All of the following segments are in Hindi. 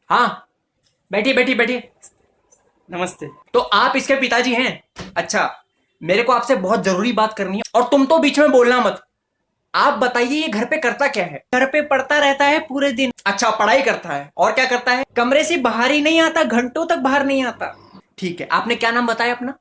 हाँ, बैठिए बैठिए बैठिए। नमस्ते। तो आप इसके पिताजी हैं? अच्छा, मेरे को आपसे बहुत जरूरी बात करनी है और तुम तो बीच में बोलना मत। आप बताइए ये घर पे करता क्या है? घर पे पढ़ता रहता है पूरे दिन। अच्छा, पढ़ाई करता है और क्या करता है? कमरे से बाहर ही नहीं आता, घंटों तक बाहर नहीं आता। ठीक है, आपने क्या नाम बताया अपना?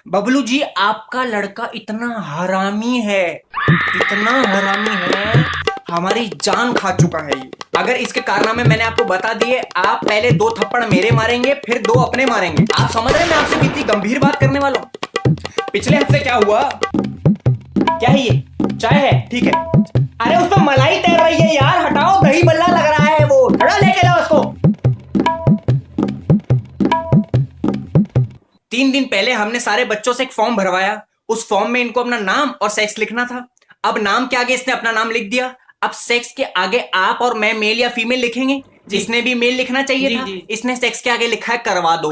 बबलू जी, आपका लड़का इतना हरामी है, इतना हरामी है, हमारी जान खा चुका है ये। अगर इसके कारनामे मैंने आपको बता दिए, आप पहले 2 थप्पड़ मेरे मारेंगे, फिर 2 अपने मारेंगे। आप समझ रहे हैं मैं आपसे कितनी गंभीर बात करने वाला हूं? पिछले हफ्ते क्या हुआ? क्या है ये? चाय है? ठीक है। अरे उसमें मलाई तैर रही है यार, हटाओ, दही बल्ला लग रहा है वो, हटा, लेके जाओ उसको। 3 दिन पहले हमने सारे बच्चों से एक फॉर्म भरवाया। उस फॉर्म में इनको अपना नाम और सेक्स लिखना था। अब नाम के आगे इसने अपना नाम लिख दिया। अब सेक्स के आगे आप और मैं मेल या फीमेल लिखेंगे। जिसने भी मेल लिखना चाहिए था, इसने सेक्स के आगे लिखा है करवा दो।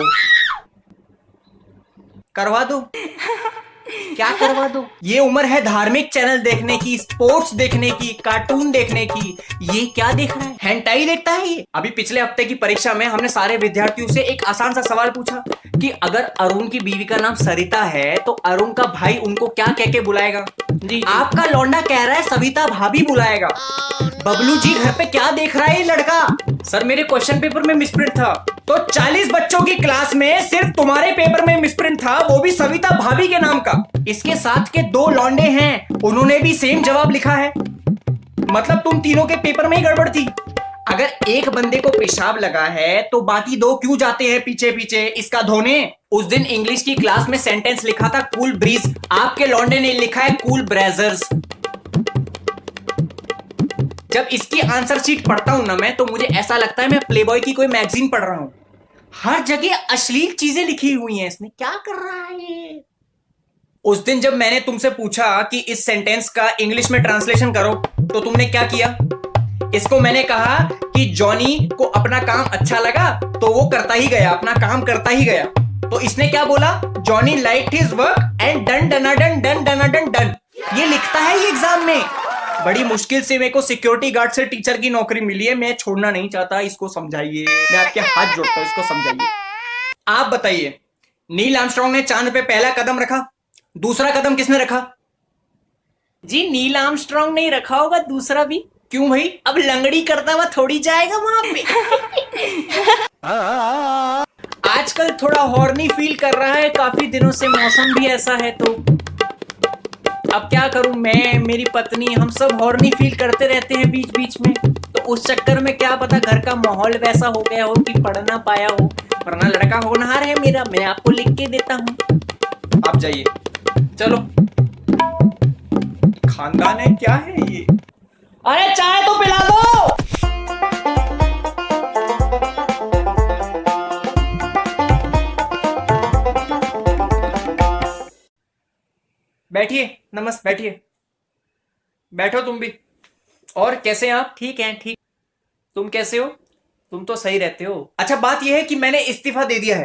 करवा दो? क्या करवा दो? ये उम्र है धार्मिक चैनल देखने की, स्पोर्ट्स देखने की, कार्टून देखने की। ये क्या देख रहा है? हेंटाई देखता है ये। अभी पिछले हफ्ते की परीक्षा में हमने सारे विद्यार्थियों से एक आसान सा सवाल पूछा कि अगर अरुण की बीवी का नाम सरिता है तो अरुण का भाई उनको क्या कह के बुलाएगा? जी। आपका लौंडा कह रहा है सविता भाभी बुलाएगा। बबलू जी, घर पे क्या देख रहा है ये लड़का? सर, मेरे क्वेश्चन पेपर में मिसप्रिंट था। तो 40 बच्चों की क्लास में सिर्फ तुम्हारे पेपर में मिसप्रिंट था, वो भी सविता भाभी के नाम का। इसके साथ के 2 लौंडे हैं, उन्होंने भी सेम जवाब लिखा है। मतलब तुम तीनों के पेपर में ही गड़बड़ थी। अगर एक बंदे को पेशाब लगा है तो बाकी 2 क्यों जाते हैं पीछे पीछे इसका धोने? उस दिन इंग्लिश की क्लास में सेंटेंस लिखा था कूल ब्रीज, आपके लौंडे ने लिखा है कूल ब्रेजर्स। जब इसकी आंसर शीट पढ़ता हूं ना मैं, तो मुझे ऐसा लगता है मैं प्लेबॉय की कोई मैगजीन पढ़ रहा हूं। हर जगह अश्लील चीजें लिखी हुई हैं। इसने क्या कर रहा है ये? उस दिन जब मैंने तुमसे पूछा कि इस सेंटेंस का इंग्लिश में ट्रांसलेशन करो, तो तुमने क्या किया? इसको मैंने कहा कि जॉनी को अपना काम अच्छा लगा तो वो करता ही गया, अपना काम करता ही गया। तो इसने क्या बोला? Johnny liked his work and डन डनाडन डन डनाडन डन। ये लिखता है ये एग्जाम में। बड़ी मुश्किल से मेरे को सिक्योरिटी गार्ड से टीचर की नौकरी मिली है, मैं छोड़ना नहीं चाहता। इसको समझाइए, मैं आपके हाथ जोड़ता हूं, इसको समझाइए। आप बताइए, नील आर्मस्ट्रांग ने चांद पे पहला कदम रखा, दूसरा कदम किसने रखा? जी, नील आर्मस्ट्रांग नहीं रखा होगा, दूसरा भी। क्यों भाई? अब लंगड़ी करता हुआ थोड़ी जाएगा वहां पे। आजकल थोड़ा हॉर्नी फील कर रहा है, काफी दिनों से मौसम भी ऐसा है, तो अब क्या करूं मैं, मेरी पत्नी, हम सब हॉर्नी फील करते रहते हैं बीच बीच में। तो उस चक्कर में क्या पता घर का माहौल वैसा हो गया हो कि पढ़ ना पाया हो, वरना लड़का होनहार है मेरा, मैं आपको लिख के देता हूं। आप जाइए, चलो। खानदान है क्या है ये? अरे चाय तो पिला दो। बैठिए, नमस्ते, बैठिए, बैठो तुम भी। और कैसे हैं आप? ठीक हैं, ठीक। तुम कैसे हो? तुम तो सही रहते हो। अच्छा, बात यह है कि मैंने इस्तीफा दे दिया है,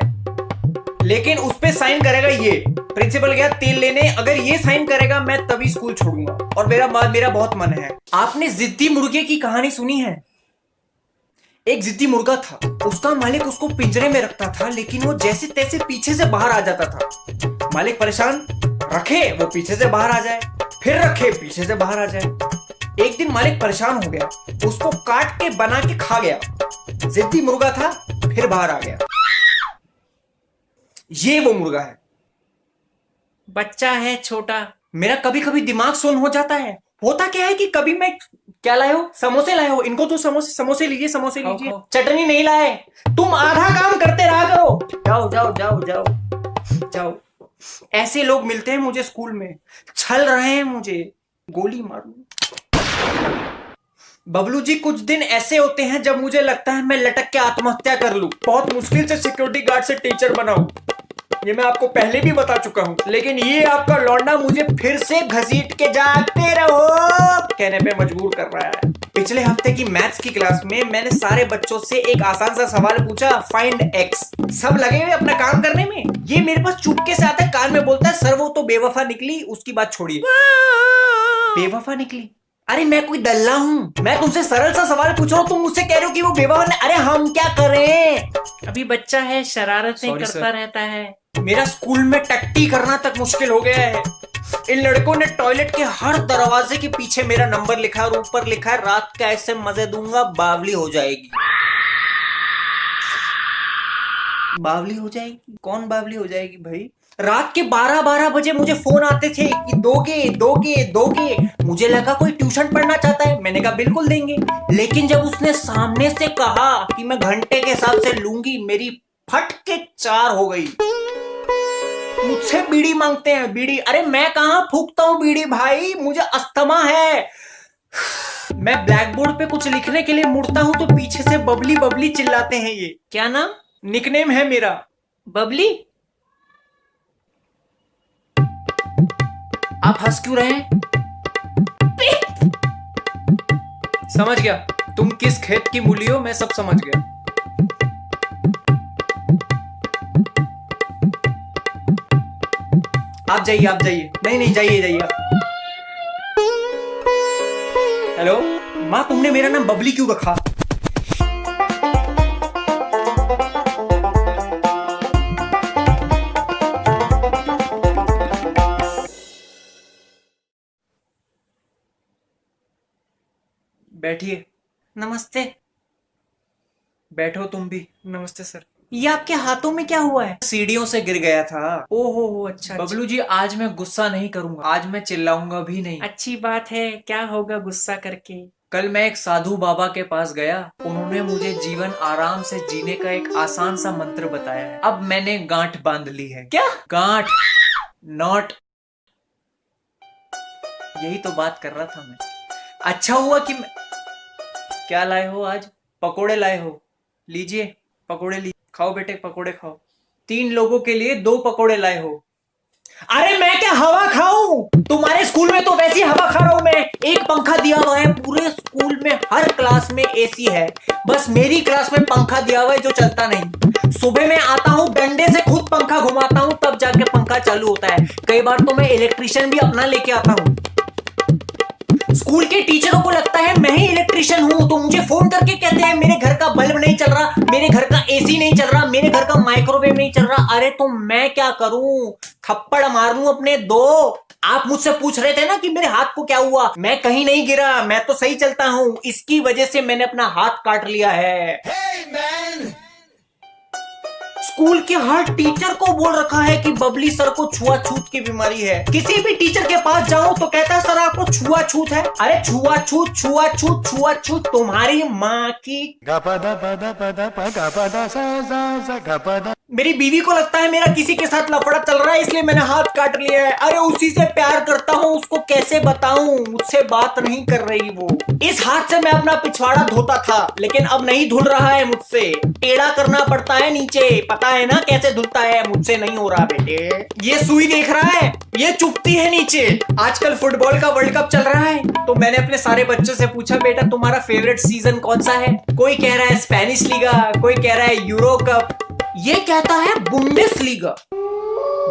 लेकिन उस पे साइन करेगा ये। प्रिंसिपल गया तेल लेने, अगर ये साइन करेगा मैं तभी स्कूल छोड़ूंगा। और मेरा बहुत मन है। आपने जिद्दी मुर्गे की कहानी सुनी है? एक जिद्दी मुर्गा था, उसका मालिक उसको पिंजरे में रखता था, लेकिन वो जैसे तैसे पीछे से बाहर आ जाता था। मालिक परेशान, रखे वो पीछे से बाहर आ जाए, फिर रखे पीछे से बाहर आ जाए। एक दिन मालिक परेशान हो गया, उसको काट के बना के खा गया। जिद्दी मुर्गा था, फिर बाहर आ गया। ये वो मुर्गा है। बच्चा है छोटा, मेरा कभी कभी दिमाग सुन्न हो जाता है। होता क्या है कि कभी मैं, क्या लाए हो? समोसे लाए हो? इनको तो समोसे लीजिए, समोसे लीजिए। चटनी नहीं लाए? तुम आधा काम करते रहा करो। जाओ जाओ जाओ जाओ जाओ। ऐसे लोग मिलते हैं मुझे स्कूल में, छल रहे हैं मुझे, गोली मारूं। बबलू जी, कुछ दिन ऐसे होते हैं जब मुझे लगता है मैं लटक के आत्महत्या कर लूं। बहुत मुश्किल से सिक्योरिटी गार्ड से टीचर बना हूं, ये मैं आपको पहले भी बता चुका हूं, लेकिन ये आपका लौंडा मुझे फिर से घसीट के जागते रहो कहने पे मजबूर कर रहा है। पिछले हफ्ते की मैथ्स की क्लास में मैंने सारे बच्चों से एक आसान सा सवाल पूछा, फाइंड एक्स। सब लगे हुए अपना काम करने में, ये मेरे पास चुपके से आता है, कान में बोलता है, सर वो तो बेवफा निकली, उसकी बात छोड़िए। बेवफा निकली? अरे मैं कोई दल्ला हूँ? मैं तुमसे सरल सा सवाल पूछ रहा हूँ, तुम मुझसे कह रहे हो कि वो बेवफा है। अरे हम क्या करें? अभी बच्चा है, शरारतें Sorry, करता sir. रहता है। मेरा स्कूल में टट्टी करना तक मुश्किल हो गया है। इन लड़कों ने टॉयलेट के हर दरवाजे के पीछे मेरा नंबर लिखा है और ऊपर लिखा है रात का ऐसे मजे दूंगा बावली हो जाएगी। बावली हो जाएगी? कौन बावली हो जाएगी भाई? रात के 12-12 बजे मुझे फोन आते थे कि दोगे दोगे दोगे। मुझे लगा कोई ट्यूशन पढ़ना चाहता है, मैंने कहा बिल्कुल देंगे। लेकिन जब उसने सामने से कहा कि मैं घंटे के हिसाब से लूंगी, मेरी फट के 4 हो गई। मुझसे बीड़ी मांगते हैं, बीड़ी। अरे मैं कहां फूकता हूं बीड़ी भाई, मुझे अस्थमा है। मैं ब्लैक बोर्ड पे कुछ लिखने के लिए मुड़ता हूं तो पीछे से बबली बबली चिल्लाते हैं। ये क्या नाम, निकनेम है मेरा, बबली। आप हंस क्यों रहे हैं? समझ गया तुम किस खेत की मूली हो, मैं सब समझ गया। आप जाइए, आप जाइए। नहीं नहीं, जाइए जाइए आप। हेलो माँ, तुमने मेरा नाम बबली क्यों रखा? बैठिए। नमस्ते। बैठो तुम भी। नमस्ते सर। ये आपके हाथों में क्या हुआ है? सीढ़ियों से गिर गया था। ओहो हो, अच्छा। बबलू जी, आज मैं गुस्सा नहीं करूंगा। आज मैं चिल्लाऊंगा भी नहीं। अच्छी बात है, क्या होगा गुस्सा करके। कल मैं एक साधु बाबा के पास गया, उन्होंने मुझे जीवन आराम से जीने का एक आसान सा मंत्र बताया है। अब मैंने गांठ बांध ली है। क्या गांठ? नॉट। यही तो बात कर रहा था मैं। अच्छा हुआ कि मैं... क्या लाए हो आज? पकोड़े लाए हो? लीजिए पकोड़े, लीजिए, खाओ बेटे, पकोड़े खाओ। 3 लोगों के लिए 2 पकोड़े लाए हो। अरे मैं क्या हवा खाऊं? तुम्हारे स्कूल में तो वैसी हवा खा रहा हूं मैं। एक पंखा दिया हुआ है, पूरे स्कूल में हर क्लास में एसी है, बस मेरी क्लास में पंखा दिया हुआ है जो चलता नहीं। सुबह में आता हूं, डंडे से खुद पंखा घुमाता हूं, तब जाके पंखा चालू होता है। कई बार तो मैं इलेक्ट्रिशियन भी अपना लेके आता हूं। स्कूल के टीचरों को लगता है मैं ही इलेक्ट्रिशियन हूं, तो मुझे फोन करके कहते हैं मेरे घर का बल्ब नहीं चल रहा, मेरे घर का एसी नहीं चल रहा, मेरे घर का माइक्रोवेव नहीं चल रहा। अरे तो मैं क्या करूं? थप्पड़ मार लूं अपने 2? आप मुझसे पूछ रहे थे ना कि मेरे हाथ को क्या हुआ? मैं कहीं नहीं गिरा, मैं तो सही चलता हूं। इसकी वजह से मैंने अपना हाथ काट लिया है। Hey, स्कूल के हर टीचर को बोल रखा है कि बबली सर को छुआछूत की बीमारी है। किसी भी टीचर के पास जाऊं तो कहता है सर आपको छुआछूत है। अरे छुआछूत छुआछूत छुआछूत तुम्हारी माँ की। मेरी बीवी को लगता है मेरा किसी के साथ लफड़ा चल रहा है, इसलिए मैंने हाथ काट लिया है। अरे उसी से प्यार करता हूँ, उसको कैसे बताऊं, मुझसे बात नहीं कर रही वो। इस हाथ से मैं अपना पिछवाड़ा धोता था, लेकिन अब नहीं धुल रहा है मुझसे। टेढ़ा करना पड़ता है नीचे, पता है ना कैसे धुलता है, मुझसे नहीं हो रहा बेटे। ये सुई देख रहा है, ये चुभती है नीचे। आजकल फुटबॉल का वर्ल्ड कप चल रहा है, तो मैंने अपने सारे बच्चों से पूछा बेटा तुम्हारा फेवरेट सीजन कौन सा है? कोई कह रहा है स्पेनिश लीगा, कोई कह रहा है यूरो कप, ये कहता है बुंडेसलीगा।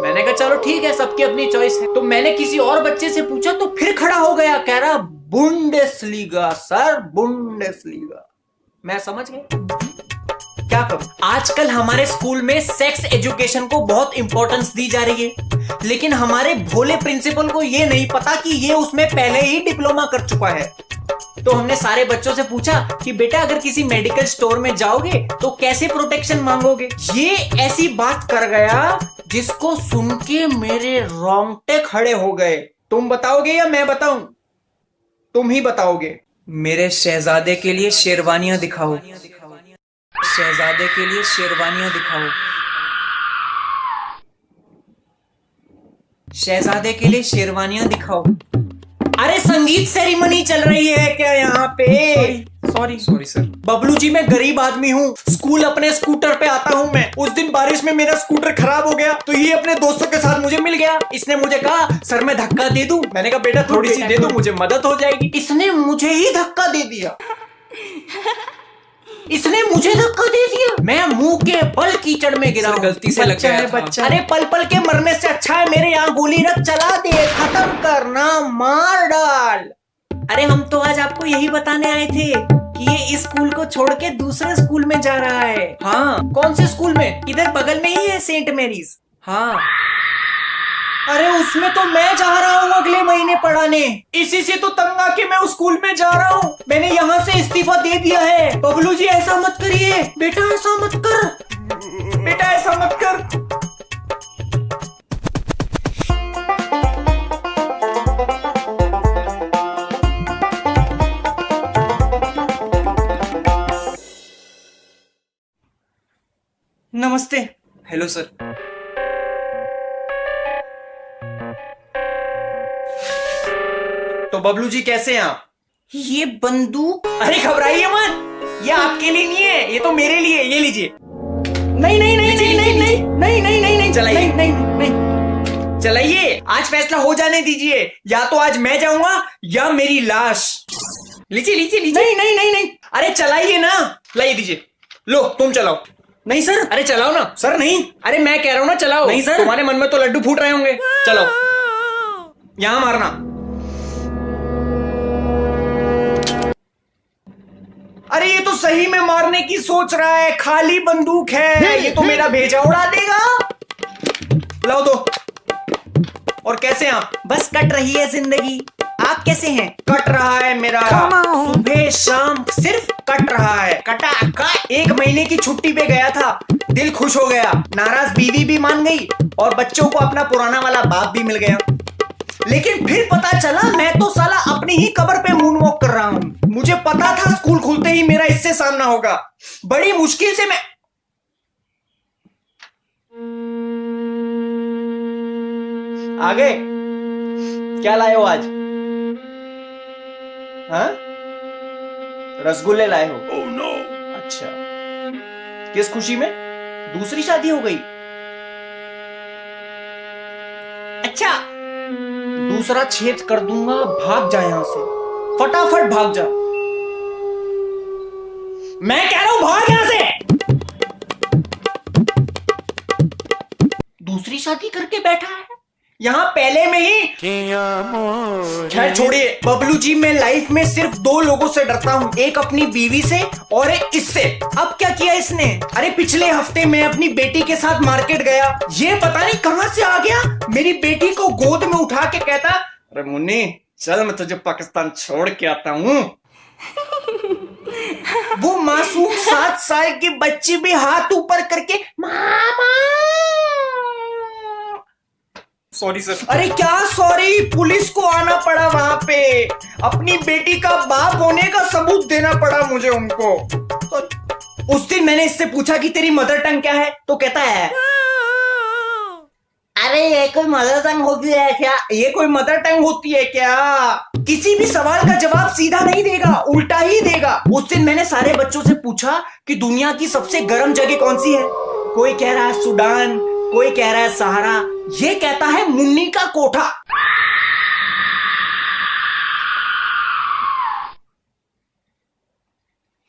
मैंने कहा चलो ठीक है, सबकी अपनी चॉइस है। तो मैंने किसी और बच्चे से पूछा तो फिर खड़ा हो गया, कह रहा बुंडेसलीगा सर, बुंडेसलीगा। मैं समझ गया, क्या करूं? आजकल हमारे स्कूल में सेक्स एजुकेशन को बहुत इंपॉर्टेंस दी जा रही है, लेकिन हमारे भोले प्रिंसिपल को ये नहीं पता कि ये उसमें पहले ही डिप्लोमा कर चुका है। तो हमने सारे बच्चों से पूछा कि बेटा अगर किसी मेडिकल स्टोर में जाओगे तो कैसे प्रोटेक्शन मांगोगे? ये ऐसी बात कर गया जिसको सुन के मेरे रोंगटे खड़े हो गए। तुम बताओगे या मैं बताऊं? तुम ही बताओगे। मेरे शहजादे के लिए शेरवानियां दिखाओ, शहजादे के लिए शेरवानियां दिखाओ, शहजादे के लिए शेरवानियां दिखाओ। अरे संगीत सेरेमनी चल रही है क्या यहाँ पे? Sorry sir. बबलू जी मैं गरीब आदमी हूँ, स्कूल अपने स्कूटर पे आता हूँ मैं। उस दिन बारिश में मेरा स्कूटर खराब हो गया, तो ये अपने दोस्तों के साथ मुझे मिल गया। इसने मुझे कहा सर मैं धक्का दे दूं। मैंने कहा बेटा थोड़ी सी दे दो, मुझे मदद हो जाएगी। इसने मुझे ही धक्का दे दिया। इसने मुझे धक्का दे दिया, मैं मुंह के बल कीचड़ में गिरा। गलती से लग गया था। बच्चा। अरे पल पल के मरने से अच्छा है मेरे यहाँ गोली रख, चला दे, खत्म करना, मार डाल। अरे हम तो आज आपको यही बताने आए थे कि ये इस स्कूल को छोड़ के दूसरे स्कूल में जा रहा है। हाँ, कौन से स्कूल में? इधर बगल में ही है, सेंट मैरीज। हाँ, अरे उसमें तो मैं जा रहा हूँ अगले महीने पढ़ाने। इसी से तो तंग आके मैं उस स्कूल में जा रहा हूँ। मैंने यहाँ से इस्तीफा दे दिया है। बबलू जी ऐसा मत करिए बेटा, ऐसा मत कर बेटा, ऐसा मत कर। नमस्ते। Hello sir. तो बबलू जी कैसे हैं आप? ये बंदूक, अरे घबराइए मत, ये आपके लिए नहीं है, ये तो मेरे लिए। ये लीजिए। नहीं नहीं नहीं नहीं नहीं नहीं नहीं नहीं नहीं नहीं चलाइए, नहीं नहीं चलाइए। आज फैसला हो जाने दीजिए, या तो आज मैं जाऊंगा या मेरी लाश। लीजिए लीजिए लीजिए। नहीं नहीं नहीं नहीं, अरे चलाइए ना। लाइए दीजिए। लो तुम चलाओ। नहीं सर। अरे चलाओ ना। सर नहीं। अरे मैं कह रहा हूं ना चलाओ। नहीं सर। तुम्हारे मन में तो लड्डू फूट रहे होंगे। चलाओ। यहां मारना। अरे ये तो सही में मारने की सोच रहा है, खाली बंदूक है। ये तो मेरा भेजा उड़ा देगा। लाओ दो। और कैसे आप? बस कट रही है जिंदगी। आप कैसे हैं? कट रहा है मेरा, सुबह शाम सिर्फ कट रहा है। कटा कट। 1 महीने की छुट्टी पे गया था, दिल खुश हो गया। नाराज बीवी भी मान गई और बच्चों को अपना पुराना वाला बाप भी मिल गया। लेकिन फिर पता चला मैं तो साला अपनी ही कब्र पे मून वॉक कर रहा हूं। मुझे पता था स्कूल खुलते ही मेरा इससे सामना होगा। बड़ी मुश्किल से मैं आगे। क्या लाए हो आज? हाँ? रसगुल्ले लाए हो? oh, no. अच्छा, किस खुशी में? दूसरी शादी हो गई? अच्छा, दूसरा छेद कर दूंगा, भाग जा यहां से, फटाफट भाग जा। मैं कह रहा हूं भाग यहां से। दूसरी शादी करके बैठा है यहां पहले में ही। खैर छोड़िए बबलू जी, मैं लाइफ में सिर्फ 2 लोगों से डरता हूं, एक अपनी बीवी से और एक इससे। अब क्या किया इसने? अरे पिछले हफ्ते मैं अपनी बेटी के साथ मार्केट गया, ये पता नहीं कहां से आ गया, मेरी बेटी को गोद में उठा के कहता, अरे मुन्नी चल मैं तुझे पाकिस्तान छोड़ के आता हूं। वो मासूम 7 साल की बच्ची भी हाथ ऊपर करके मामा। Sorry sir. अरे क्या सॉरी, पुलिस को आना पड़ा वहां पे, अपनी बेटी का बाप होने का सबूत देना पड़ा मुझे उनको। तो उस दिन मैंने इससे पूछा कि तेरी मदर टंग क्या है, तो कहता है अरे ये कोई मदर टंग होती है क्या? ये कोई मदर टंग होती है क्या? किसी भी सवाल का जवाब सीधा नहीं देगा, उल्टा ही देगा। उस दिन मैंने सारे बच्चों से पूछा कि दुनिया की सबसे गर्म जगह कौन सी है। कोई कह रहा है सूडान, कोई कह रहा है सहारा, ये कहता है मुन्नी का कोठा।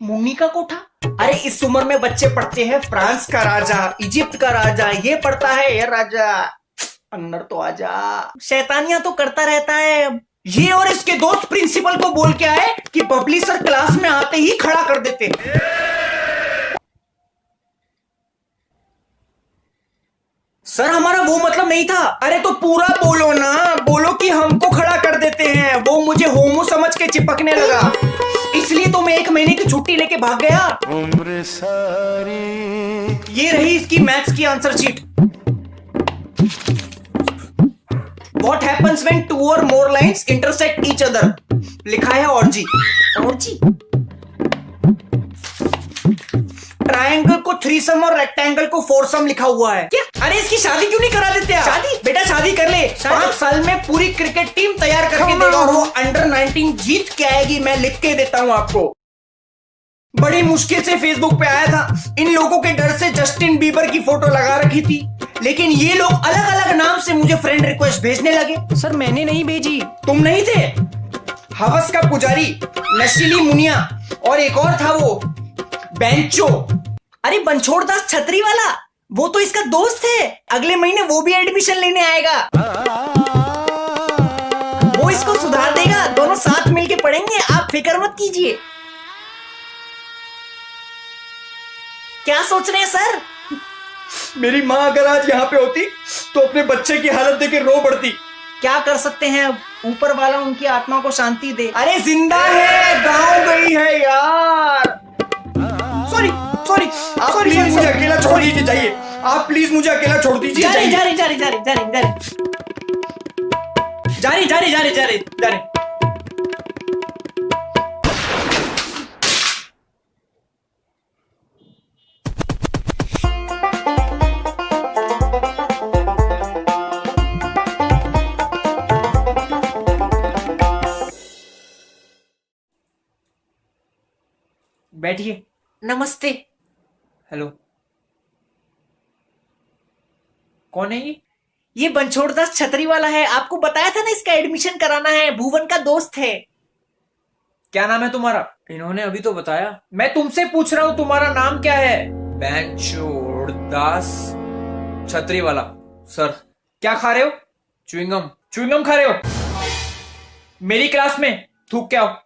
मुन्नी का कोठा? अरे इस उम्र में बच्चे पढ़ते हैं फ्रांस का राजा, इजिप्ट का राजा, ये पढ़ता है ये राजा। अंदर तो आजा, शैतानियां तो करता रहता है। ये और इसके दोस्त प्रिंसिपल को बोल के आए कि बबली सर क्लास में आते ही खड़ा कर देते। सर हमारा वो मतलब नहीं था। अरे तो पूरा बोलो ना, बोलो कि हमको खड़ा कर देते हैं। वो मुझे होमो समझ के चिपकने लगा, इसलिए तो मैं 1 महीने की छुट्टी लेके भाग गया। उम्र सारी। ये रही इसकी मैथ्स की answer sheet. What happens when 2 or more lines intersect each other? लिखा है ऑर्जी। ऑर्जी? ट्रायंगल को थ्रीसम और रेक्टेंगल को फोरसम लिखा हुआ है। क्या? अरे इसकी शादी क्यों नहीं करा देते आप? शादी? बेटा शादी कर ले, 5 साल में पूरी क्रिकेट टीम तैयार करके देगा और वो अंडर 19 जीत के आएगी। मैं लिख के देता हूं आपको। बड़ी मुश्किल से फेसबुक पे आया था, इन लोगों के डर से जस्टिन बीबर की फोटो लगा रखी थी, लेकिन ये लोग अलग अलग नाम से मुझे फ्रेंड रिक्वेस्ट भेजने लगे। सर मैंने नहीं भेजी। तुम नहीं थे? हवस का पुजारी, नशीली मुनिया और एक और था वो बेंचो। अरे बनछोड़ दास छतरी वाला, वो तो इसका दोस्त है। अगले महीने वो भी एडमिशन लेने आएगा। वो इसको सुधार देगा, दोनों साथ मिलके पढ़ेंगे, आप फिक्र मत कीजिए। क्या सोच रहे हैं सर? मेरी माँ अगर आज यहाँ पे होती तो अपने बच्चे की हालत देख के रो पड़ती। क्या कर सकते हैं अब, ऊपर वाला उनकी आत्मा को शांति दे। अरे जिंदा है, गाँव गई है यार। सॉरी सॉरी, आप प्लीज मुझे अकेला छोड़ दीजिए, जाइए आप प्लीज मुझे अकेला छोड़ दीजिए। जारी जारी जारी जारी जारी जारी जारी जारी जारी जारी जारी। बैठिए। नमस्ते। हेलो, कौन है ये? ये बनछोड़दास छतरी वाला है, आपको बताया था ना इसका एडमिशन कराना है, भुवन का दोस्त है। क्या नाम है तुम्हारा? इन्होंने अभी तो बताया। मैं तुमसे पूछ रहा हूँ तुम्हारा नाम क्या है? बनछोड़दास छतरी वाला। सर क्या खा रहे हो? च्युइंगम। च्युइंगम खा रहे हो? मेरी क्लास में थूक के आओ।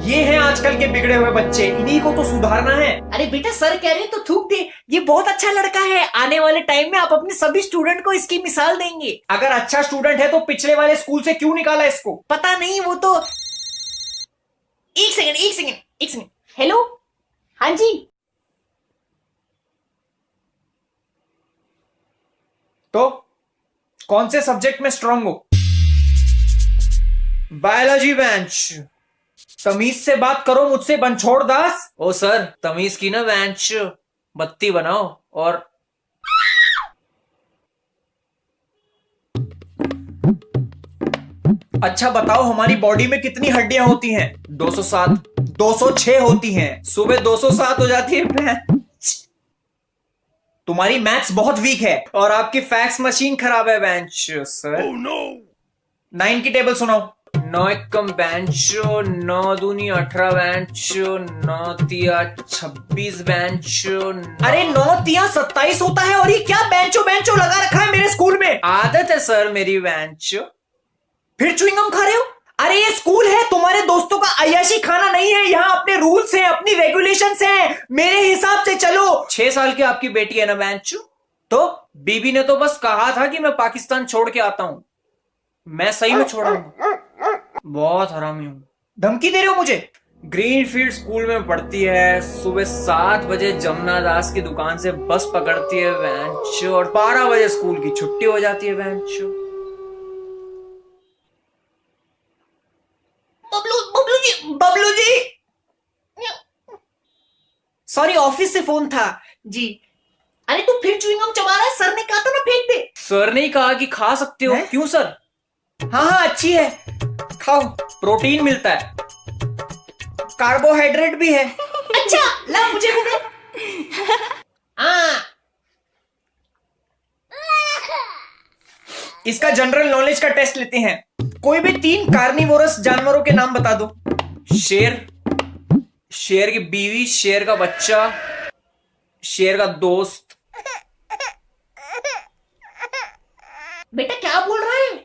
ये हैं आजकल के बिगड़े हुए बच्चे, इन्हीं को तो सुधारना है। अरे बेटा सर कह रहे हैं तो थूक दे, ये बहुत अच्छा लड़का है, आने वाले टाइम में आप अपने सभी स्टूडेंट को इसकी मिसाल देंगे। अगर अच्छा स्टूडेंट है तो पिछले वाले स्कूल से क्यों निकाला इसको? पता नहीं, वो तो एक सेकंड एक सेकंड एक सेकंड। हेलो, हाँ जी। तो कौन से सब्जेक्ट में स्ट्रांग हो? Biology bench. तमीज से बात करो मुझसे बनछोड़दास। ओ सर, तमीज की ना बेंच, बत्ती बनाओ। और अच्छा बताओ, हमारी बॉडी में कितनी हड्डियां होती हैं? 207। 206 होती हैं। सुबह 207 हो जाती है। तुम्हारी मैथ्स बहुत वीक है और आपकी फैक्स मशीन खराब है बेंच सर। 9 की टेबल सुनाओ। 9 एकम बेंचो, 9 दूनी 18 बेंचो, 9 तिया 26 बेंचो। अरे 9 तिया 27 होता है, और ये क्या बेंचो बेंचो लगा रखा है मेरे स्कूल में? आदत है सर मेरी बेंचो। फिर च्युइंगम खा रहे हो? अरे ये स्कूल है, तुम्हारे दोस्तों का अय्याशी खाना नहीं है, यहाँ अपने रूल्स हैं, अपनी रेगुलेशंस हैं, मेरे हिसाब से चलो। 6 साल की आपकी बेटी है ना बेंचो? तो बीबी ने तो बस कहा था कि मैं पाकिस्तान छोड़ के आता हूं। मैं सही में छोड़ूंगा। बहुत हरामी हूं। धमकी दे रहे हो मुझे? ग्रीनफील्ड स्कूल में पढ़ती है, सुबह 7 बजे जमुना दास की दुकान से बस पकड़ती है बेंचो, और 12 बजे स्कूल की छुट्टी हो जाती है बेंचो। बबलू जी सॉरी, ऑफिस से फोन था जी। अरे तू फिर च्युइंगम चबा रहा है, सर ने कहा था ना फेंक दे। सर ने ही कहा कि खा सकते हो। क्यों सर? हाँ हाँ अच्छी है, खाओ, प्रोटीन मिलता है, कार्बोहाइड्रेट भी है। अच्छा ला मुझे भी दे। हाँ, इसका जनरल नॉलेज का टेस्ट लेते हैं। कोई भी 3 कार्निवोरस जानवरों के नाम बता दो। शेर, शेर की बीवी, शेर का बच्चा, शेर का दोस्त। बेटा क्या बोल रहा है?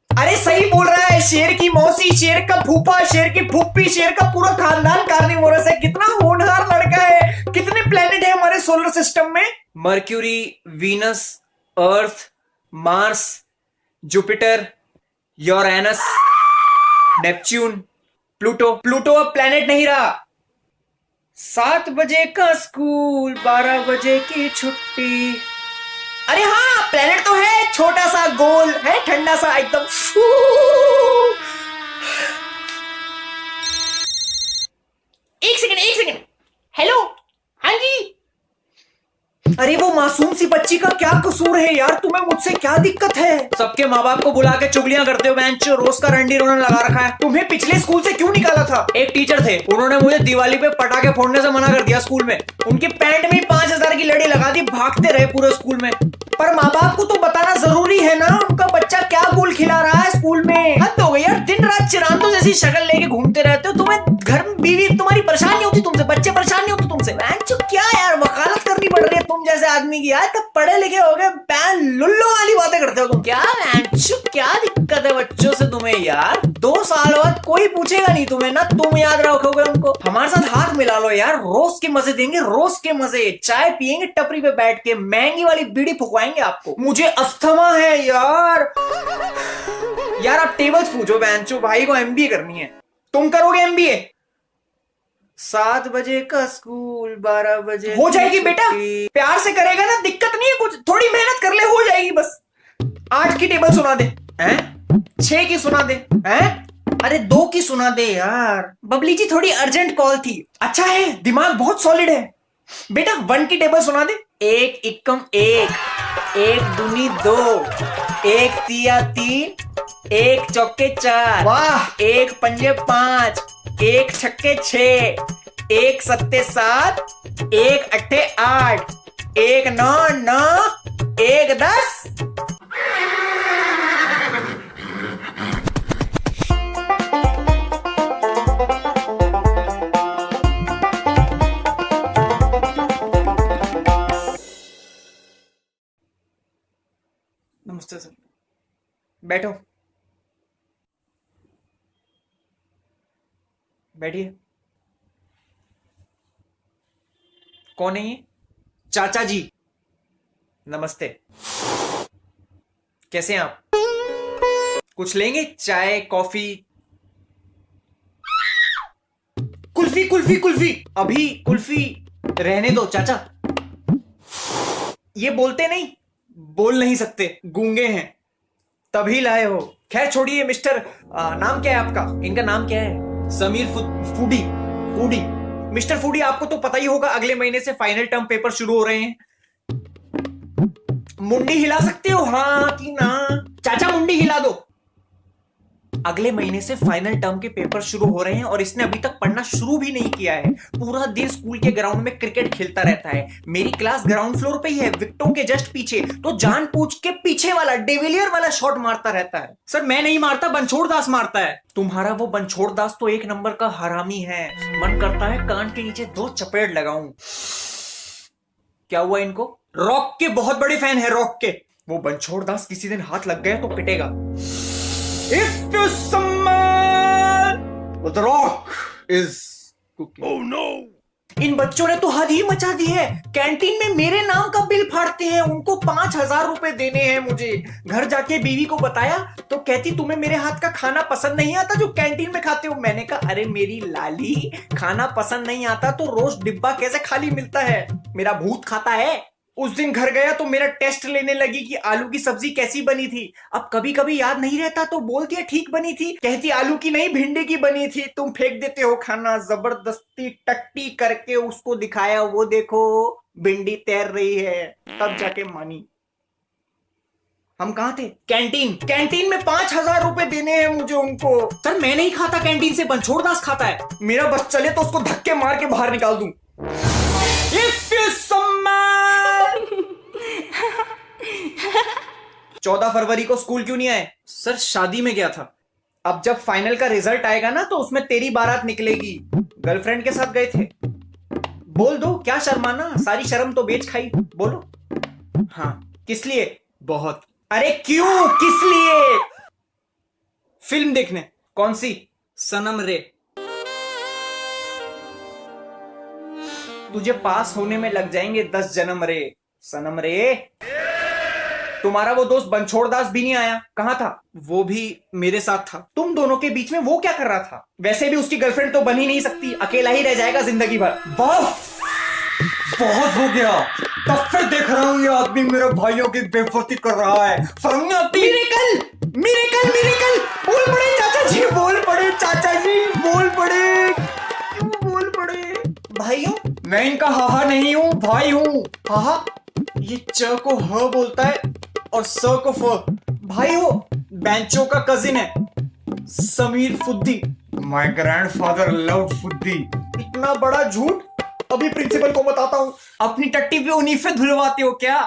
अरे सही बोल रहा है, शेर की मौसी, शेर का फूफा, शेर की फूफी, शेर का पूरा खानदान कार्निवोरस है। कितना होनहार लड़का है। कितने प्लेनेट है हमारे सोलर सिस्टम में? Mercury, Venus, Earth, Mars, Jupiter, Uranus, Neptune, Pluto. Pluto अब प्लेनेट नहीं रहा। 7 बजे का स्कूल, 12 बजे की छुट्टी। अरे हाँ, प्लेनेट तो है, छोटा सा गोल है, ठंडा सा एकदम। एक सेकंड। हेलो, हाँ जी। अरे वो मासूम सी बच्ची का क्या कसूर है यार? तुम्हें मुझसे क्या दिक्कत है? सबके माँ बाप को बुला के चुगलियां करते हो बेंच, रोज का रंडी रोना लगा रखा है। तुम्हें पिछले स्कूल से क्यों निकाला था? एक टीचर थे, उन्होंने मुझे दिवाली पे पटाखे फोड़ने से मना कर दिया स्कूल में। उनके पैंट में 5000 की लड़ी लगा दी, भागते रहे पूरे स्कूल में। पर माँ बाप को तो बताना जरूरी है ना, उनका बच्चा क्या गुल खिला रहा है स्कूल में। हद हो गई यार, दिन रात चिरांदों जैसी शक्ल लेके घूमते रहते हो। तुम्हें घर में बीवी तुम्हारी परेशान नहीं होती तुमसे? बच्चे परेशान नहीं होते तुमसे? क्या यार, वकालत करनी पड़ रही है तुम जैसे आदमी आदमी की यार, तब पढ़े लिखे हो गए, पैन लुल्लो वाली बातें करते हो तुम। क्या क्या दिक्कत है बच्चों से तुम्हें यार? 2 साल बाद कोई पूछेगा नहीं तुम्हें, ना तुम याद रखोगे उनको। हमारे साथ हाथ मिला लो यार, रोज के मजे देंगे, रोज के मजे। चाय पियेंगे टपरी पे बैठ के, महंगी वाली बीड़ी फुकवाएंगे आपको। मुझे अस्थमा है यार। यार आप टेबल्स पूछो बेंचो, भाई को एमबीए करनी है। तुम करोगे एमबीए? 7 बजे का स्कूल, 12 बजे हो जाएगी बेटा, प्यार से करेगा ना, दिक्कत नहीं है कुछ, थोड़ी मेहनत कर ले, हो जाएगी बस। 8 की टेबल सुना दे हैं? 6 की सुना दे हैं? अरे 2 की सुना दे यार। बबली जी थोड़ी अर्जेंट कॉल थी। अच्छा है, दिमाग बहुत सॉलिड है बेटा। 1 की टेबल सुना दे। 1 एकम 1, 1 दूनी 2, 1 तिया 3, 1 चौके 4, वाह, 1 पंजे 5, 1 छक्के 6, 1 सत्ते 7, 1 अट्ठे 8, 1 9 9, 1 10। नमस्ते सर, बैठो, बैठिए। कौन है ये? चाचा जी, नमस्ते। कैसे हैं आप? कुछ लेंगे? चाय, कॉफी? कुल्फी कुल्फी कुल्फी। अभी कुल्फी रहने दो चाचा। ये बोलते नहीं, बोल नहीं सकते, गूंगे हैं, तभी लाए हो। खैर छोड़िए मिस्टर, नाम क्या है आपका? इनका नाम क्या है? Sameer foodie. Foodie, mister foodie, आपको तो पता ही होगा अगले महीने से फाइनल टर्म पेपर शुरू हो रहे हैं। मुंडी हिला सकते हो हाँ कि ना? चाचा मुंडी हिला दो। अगले महीने से फाइनल टर्म के पेपर शुरू हो रहे हैं और इसने अभी तक पढ़ना शुरू भी नहीं किया है। पूरा दिन स्कूल के ग्राउंड में क्रिकेट खेलता रहता है। मेरी क्लास ग्राउंड फ्लोर पे ही है, विकेटों के जस्ट पीछे, तो जानबूझ के पीछे वाला डिविलियर वाला शॉट मारता रहता है। सर मैं नहीं मारता, बनछोड़ दास मारता है। तुम्हारा वो बनछोड़ दास तो 1 नंबर का हरामी है। मन करता है कान के नीचे 2 चपेट लगाऊं। क्या हुआ इनको? रॉक के बहुत बड़े फैन है, रॉक के। वो बनछोड़ दास किसी दिन हाथ लग गए तो पिटेगा। If you summon, the rock is cooking. Oh no! इन बच्चों ने तो हद ही मचा दी है। कैंटीन में मेरे नाम का बिल फाड़ते हैं। उनको 5,000 रुपए देने हैं मुझे। घर जाके बीवी को बताया तो कहती तुम्हें मेरे हाथ का खाना पसंद नहीं आता जो कैंटीन में खाते हो। मैंने कहा अरे मेरी लाली, खाना पसंद नहीं आता तो रोज डिब्बा कैसे खाली मिलता है? मेरा भूत खाता है। उस दिन घर गया तो मेरा टेस्ट लेने लगी कि आलू की सब्जी कैसी बनी थी। अब कभी कभी याद नहीं रहता तो बोलती है ठीक बनी थी। कहती आलू की नहीं भिंडी की बनी थी। तुम फेंक देते हो खाना। जबरदस्ती टट्टी करके उसको दिखाया, वो देखो भिंडी तैर रही है, तब जाके मानी। हम कहां थे? कैंटीन। कैंटीन में 5,000 रुपए देने हैं मुझे उनको। सर मैं नहीं खाता कैंटीन से, बनछोड़ दास खाता है। मेरा बस चले तो उसको धक्के मार के बाहर निकाल दूं। If you summon 14 फरवरी को स्कूल क्यों नहीं आए? सर शादी में गया था। अब जब फाइनल का रिजल्ट आएगा ना तो उसमें तेरी बारात निकलेगी। गर्लफ्रेंड के साथ गए थे। बोल दो, क्या शर्माना, सारी शर्म तो बेच खाई। बोलो। हाँ। किस लिए? बहुत। अरे क्यों, किस लिए? फिल्म देखने। कौन सी? सनम रे। तुझे पास होने में लग जाएंगे 10 जन्म रे। सनम रे। तुम्हारा वो दोस्त बनछोड़ दास भी नहीं आया? कहां था? वो भी मेरे साथ था। तुम दोनों के बीच में वो क्या कर रहा था? वैसे भी उसकी गर्लफ्रेंड तो बन ही नहीं सकती, अकेला ही रह जाएगा जिंदगी भर। बस बहुत हो गया। तब से देख रहा हूं ये आदमी मेरे भाइयों की बेइज्जती कर रहा है। Miracle, miracle, miracle. बोल पड़े चाचा जी, बोल पड़े चाचा जी, बोल पड़े। क्यों बोल पड़े? भाइयों? मैं इनका हाहा नहीं हूं, भाई हूं। हाहा? ये च को ह बोलता है और स को फ। भाई हो। बेंचो का कजिन है, समीर फुद्दी। माय ग्रैंडफादर लव्ड फुद्दी। इतना बड़ा झूठ? अभी प्रिंसिपल को बताता हूं। अपनी टट्टी पे उन्हीं पे धुलवाते हो क्या?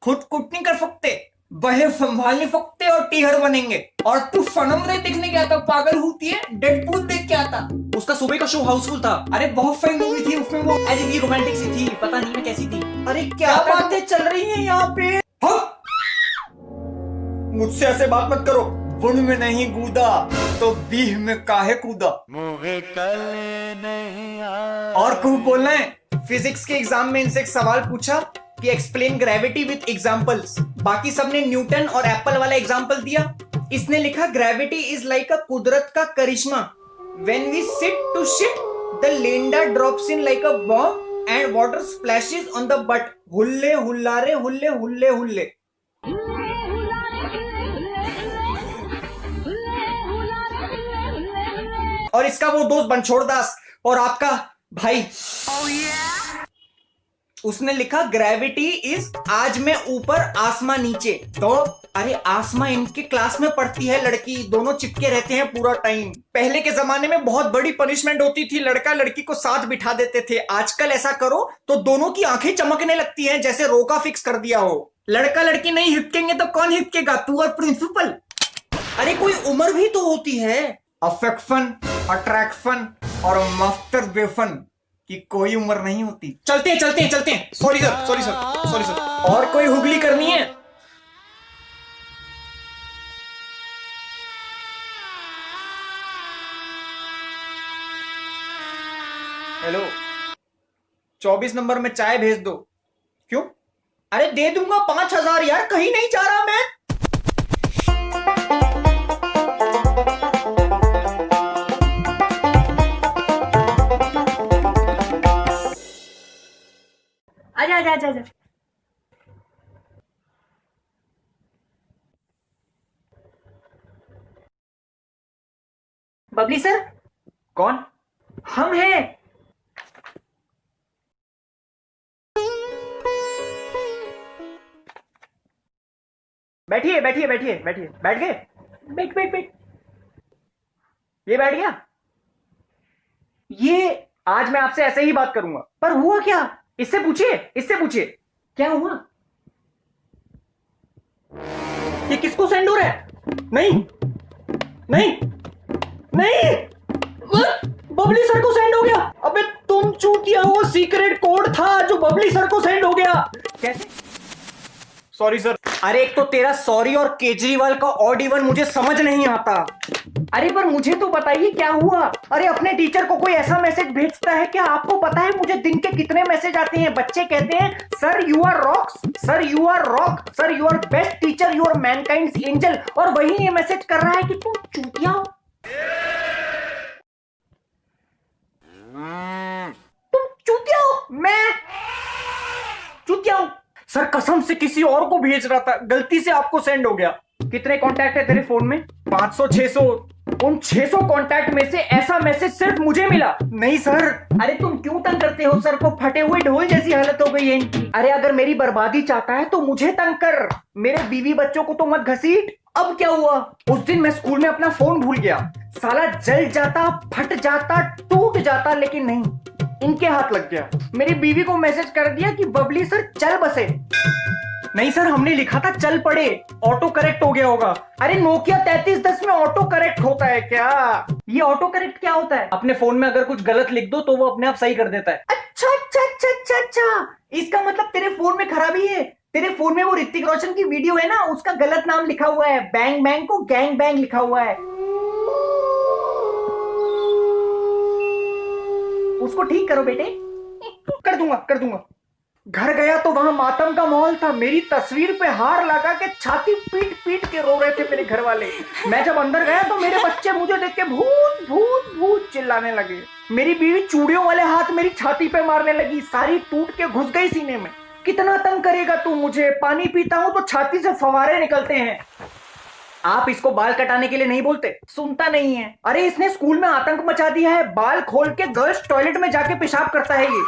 खुद कुछ नहीं कर सकते? बहे संभालने फकते और टीहर बनेंगे। और तू सनम रे देखने गया था, पागल होती है, डेडपूल देख के आता। उसका सुबह का शो हाउसफुल था। अरे बहुत फनी मूवी थी, उसमें वो ऐसी थी, रोमांटिक सी थी, पता नहीं मैं कैसी थी। अरे क्या बातें चल रही हैं यहाँ पे। हाँ? मुझसे ऐसे बात मत करो। बुन में नहीं कूदा तो बीह में काहे कूदा। और खूब बोलना है। फिजिक्स के एग्जाम में इनसे एक सवाल पूछा कि एक्सप्लेन ग्रेविटी विद एग्जांपल्स। बाकी सबने न्यूटन और एप्पल वाला एग्जांपल दिया। इसने लिखा ग्रेविटी इज लाइक अ कुदरत का करिश्मा। When we sit to shit the लेंडा drops in like a bomb and water splashes on the butt. हुल्ले हुल्लारे हुल्ले हुल्ले हुल्ले। और इसका वो दोस्त बनछोड़ दास और आपका भाई, उसने लिखा ग्रेविटी इज आज मैं ऊपर आसमां नीचे। तो अरे आसमां इनके क्लास में पढ़ती है लड़की, दोनों चिपके रहते हैं पूरा टाइम। पहले के जमाने में बहुत बड़ी पनिशमेंट होती थी, लड़का लड़की को साथ बिठा देते थे। आजकल ऐसा करो तो दोनों की आंखें चमकने लगती हैं, जैसे रोका फिक्स कर दिया हो। लड़का लड़की नहीं हिपकेंगे तो कौन हिपकेगा, तू और प्रिंसिपल। अरे कोई उम्र भी तो होती है। अफेक्शन, अट्रैक्शन और मफ्तर बेफन की कोई उम्र नहीं होती। चलते हैं चलते हैं चलते हैं। Sorry sir, sorry sir, sorry sir. और कोई हुगली करनी है? हेलो, 24 नंबर में चाय भेज दो। क्यों? अरे दे दूंगा 5,000 यार, कहीं नहीं जा रहा मैं। आजा आजा आजा आजा। बबली सर। कौन? हम हैं। बैठिए बैठिए बैठिए बैठिए। बैठ गए? बैठ बैठ बैठ। ये बैठ गया। ये आज मैं आपसे ऐसे ही बात करूंगा। पर हुआ क्या? इससे पूछिए, इससे पूछिए। क्या हुआ? ये किसको सेंड हो रहा है? नहीं नहीं नहीं, बबली सर को सेंड हो गया। अबे तुम चूतिया, वो सीक्रेट कोड था जो बबली सर को सेंड हो गया। कैसे? Sorry sir. अरे एक तो तेरा सॉरी और केजरीवाल का ऑड इवन मुझे समझ नहीं आता। अरे पर मुझे तो बताइए क्या हुआ? अरे अपने टीचर को कोई ऐसा मैसेज भेजता है क्या? आपको पता है मुझे दिन के कितने मैसेज आते हैं? बच्चे कहते हैं sir you are rocks, sir you are rock, sir you are best teacher, you are mankind's angel. और वही ये मैसेज कर रहा है कि तुम चूतिया हो, तुम चूतिया हो, मैं चूतिया हूं। सर कसम से किसी और को भेज रहा था, गलती से आपको सेंड हो गया। कितने कांटेक्ट है तेरे फोन में? 500 600। उन 600 कांटेक्ट में से ऐसा मैसेज सिर्फ मुझे मिला। नहीं सर। अरे तुम क्यों तंग करते हो सर को? फटे हुए ढोल जैसी हालत हो गई है इनकी। अरे अगर मेरी बर्बादी चाहता है तो मुझे तंग कर, मेरे बीवी बच्चों को तो मत घसीट। अब क्या हुआ? उस दिन मैं स्कूल में अपना फोन भूल गया। साला जल जाता, फट जाता, टूट जाता, लेकिन नहीं, इनके हाथ लग गया। मेरी बीवी को मैसेज कर दिया कि बबली सर चल बसे। नहीं सर, हमने लिखा था चल पड़े, ऑटो करेक्ट हो गया होगा। अरे नोकिया 3310 में ऑटो करेक्ट होता है क्या? ये ऑटो करेक्ट क्या होता है? अपने फोन में अगर कुछ गलत लिख दो तो वो अपने आप सही कर देता है। अच्छा अच्छा अच्छा अच्छा अच्छा, इसका मतलब तेरे फोन में खराबी है। तेरे फोन में वो ऋतिक रोशन की वीडियो है ना, उसका गलत नाम लिखा हुआ है। बैंग बैंग को गैंग बैंग लिखा हुआ है। उसको ठीक करो बेटे। कर दूंगा कर दूंगा। घर गया तो वहां मातम का माहौल था। मेरी तस्वीर पे हार लगा के छाती पीट पीट के रो रहे थे मेरे घर वाले। मैं जब अंदर गया तो मेरे बच्चे मुझे देख के भूत भूत भूत चिल्लाने लगे। मेरी बीवी चूड़ियों वाले हाथ मेरी छाती पे मारने लगी, सारी टूट के घुस गई सीने में। कितना तंग करेगा तू मुझे? पानी पीता हूं तो छाती से फवारे निकलते हैं। आप इसको बाल कटाने के लिए नहीं बोलते? सुनता नहीं है। अरे इसने स्कूल में आतंक मचा दिया है। बाल खोल के गर्ल्स टॉयलेट में जाके पेशाब करता है ये।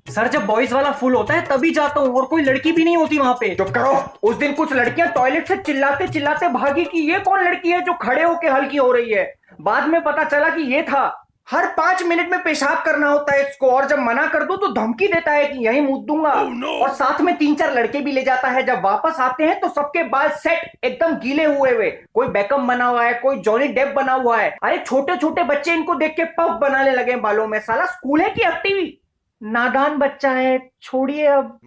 सर जब बॉयज वाला फुल होता है तभी जाता हूँ, और कोई लड़की भी नहीं होती वहां पे। चुप करो। उस दिन कुछ लड़कियां टॉयलेट से चिल्लाते चिल्लाते भागी कि ये कौन लड़की है जो खड़े होके हल्की हो रही है। बाद में पता चला कि ये था हर 5 मिनट में पेशाब करना होता है इसको, और जब मना कर दो तो धमकी देता है कि यही मुंह दूंगा। और साथ में 3-4 लड़के भी ले जाता है। जब वापस आते हैं तो सबके बाल सेट एकदम गीले हुए हुए, कोई बेकम बना हुआ है, कोई जॉनी डेप बना हुआ है। अरे छोटे छोटे बच्चे इनको देख के पफ बनाने लगे बालों में। साला स्कूल है कि एक्टिवी? नादान बच्चा है, छोड़िए अब।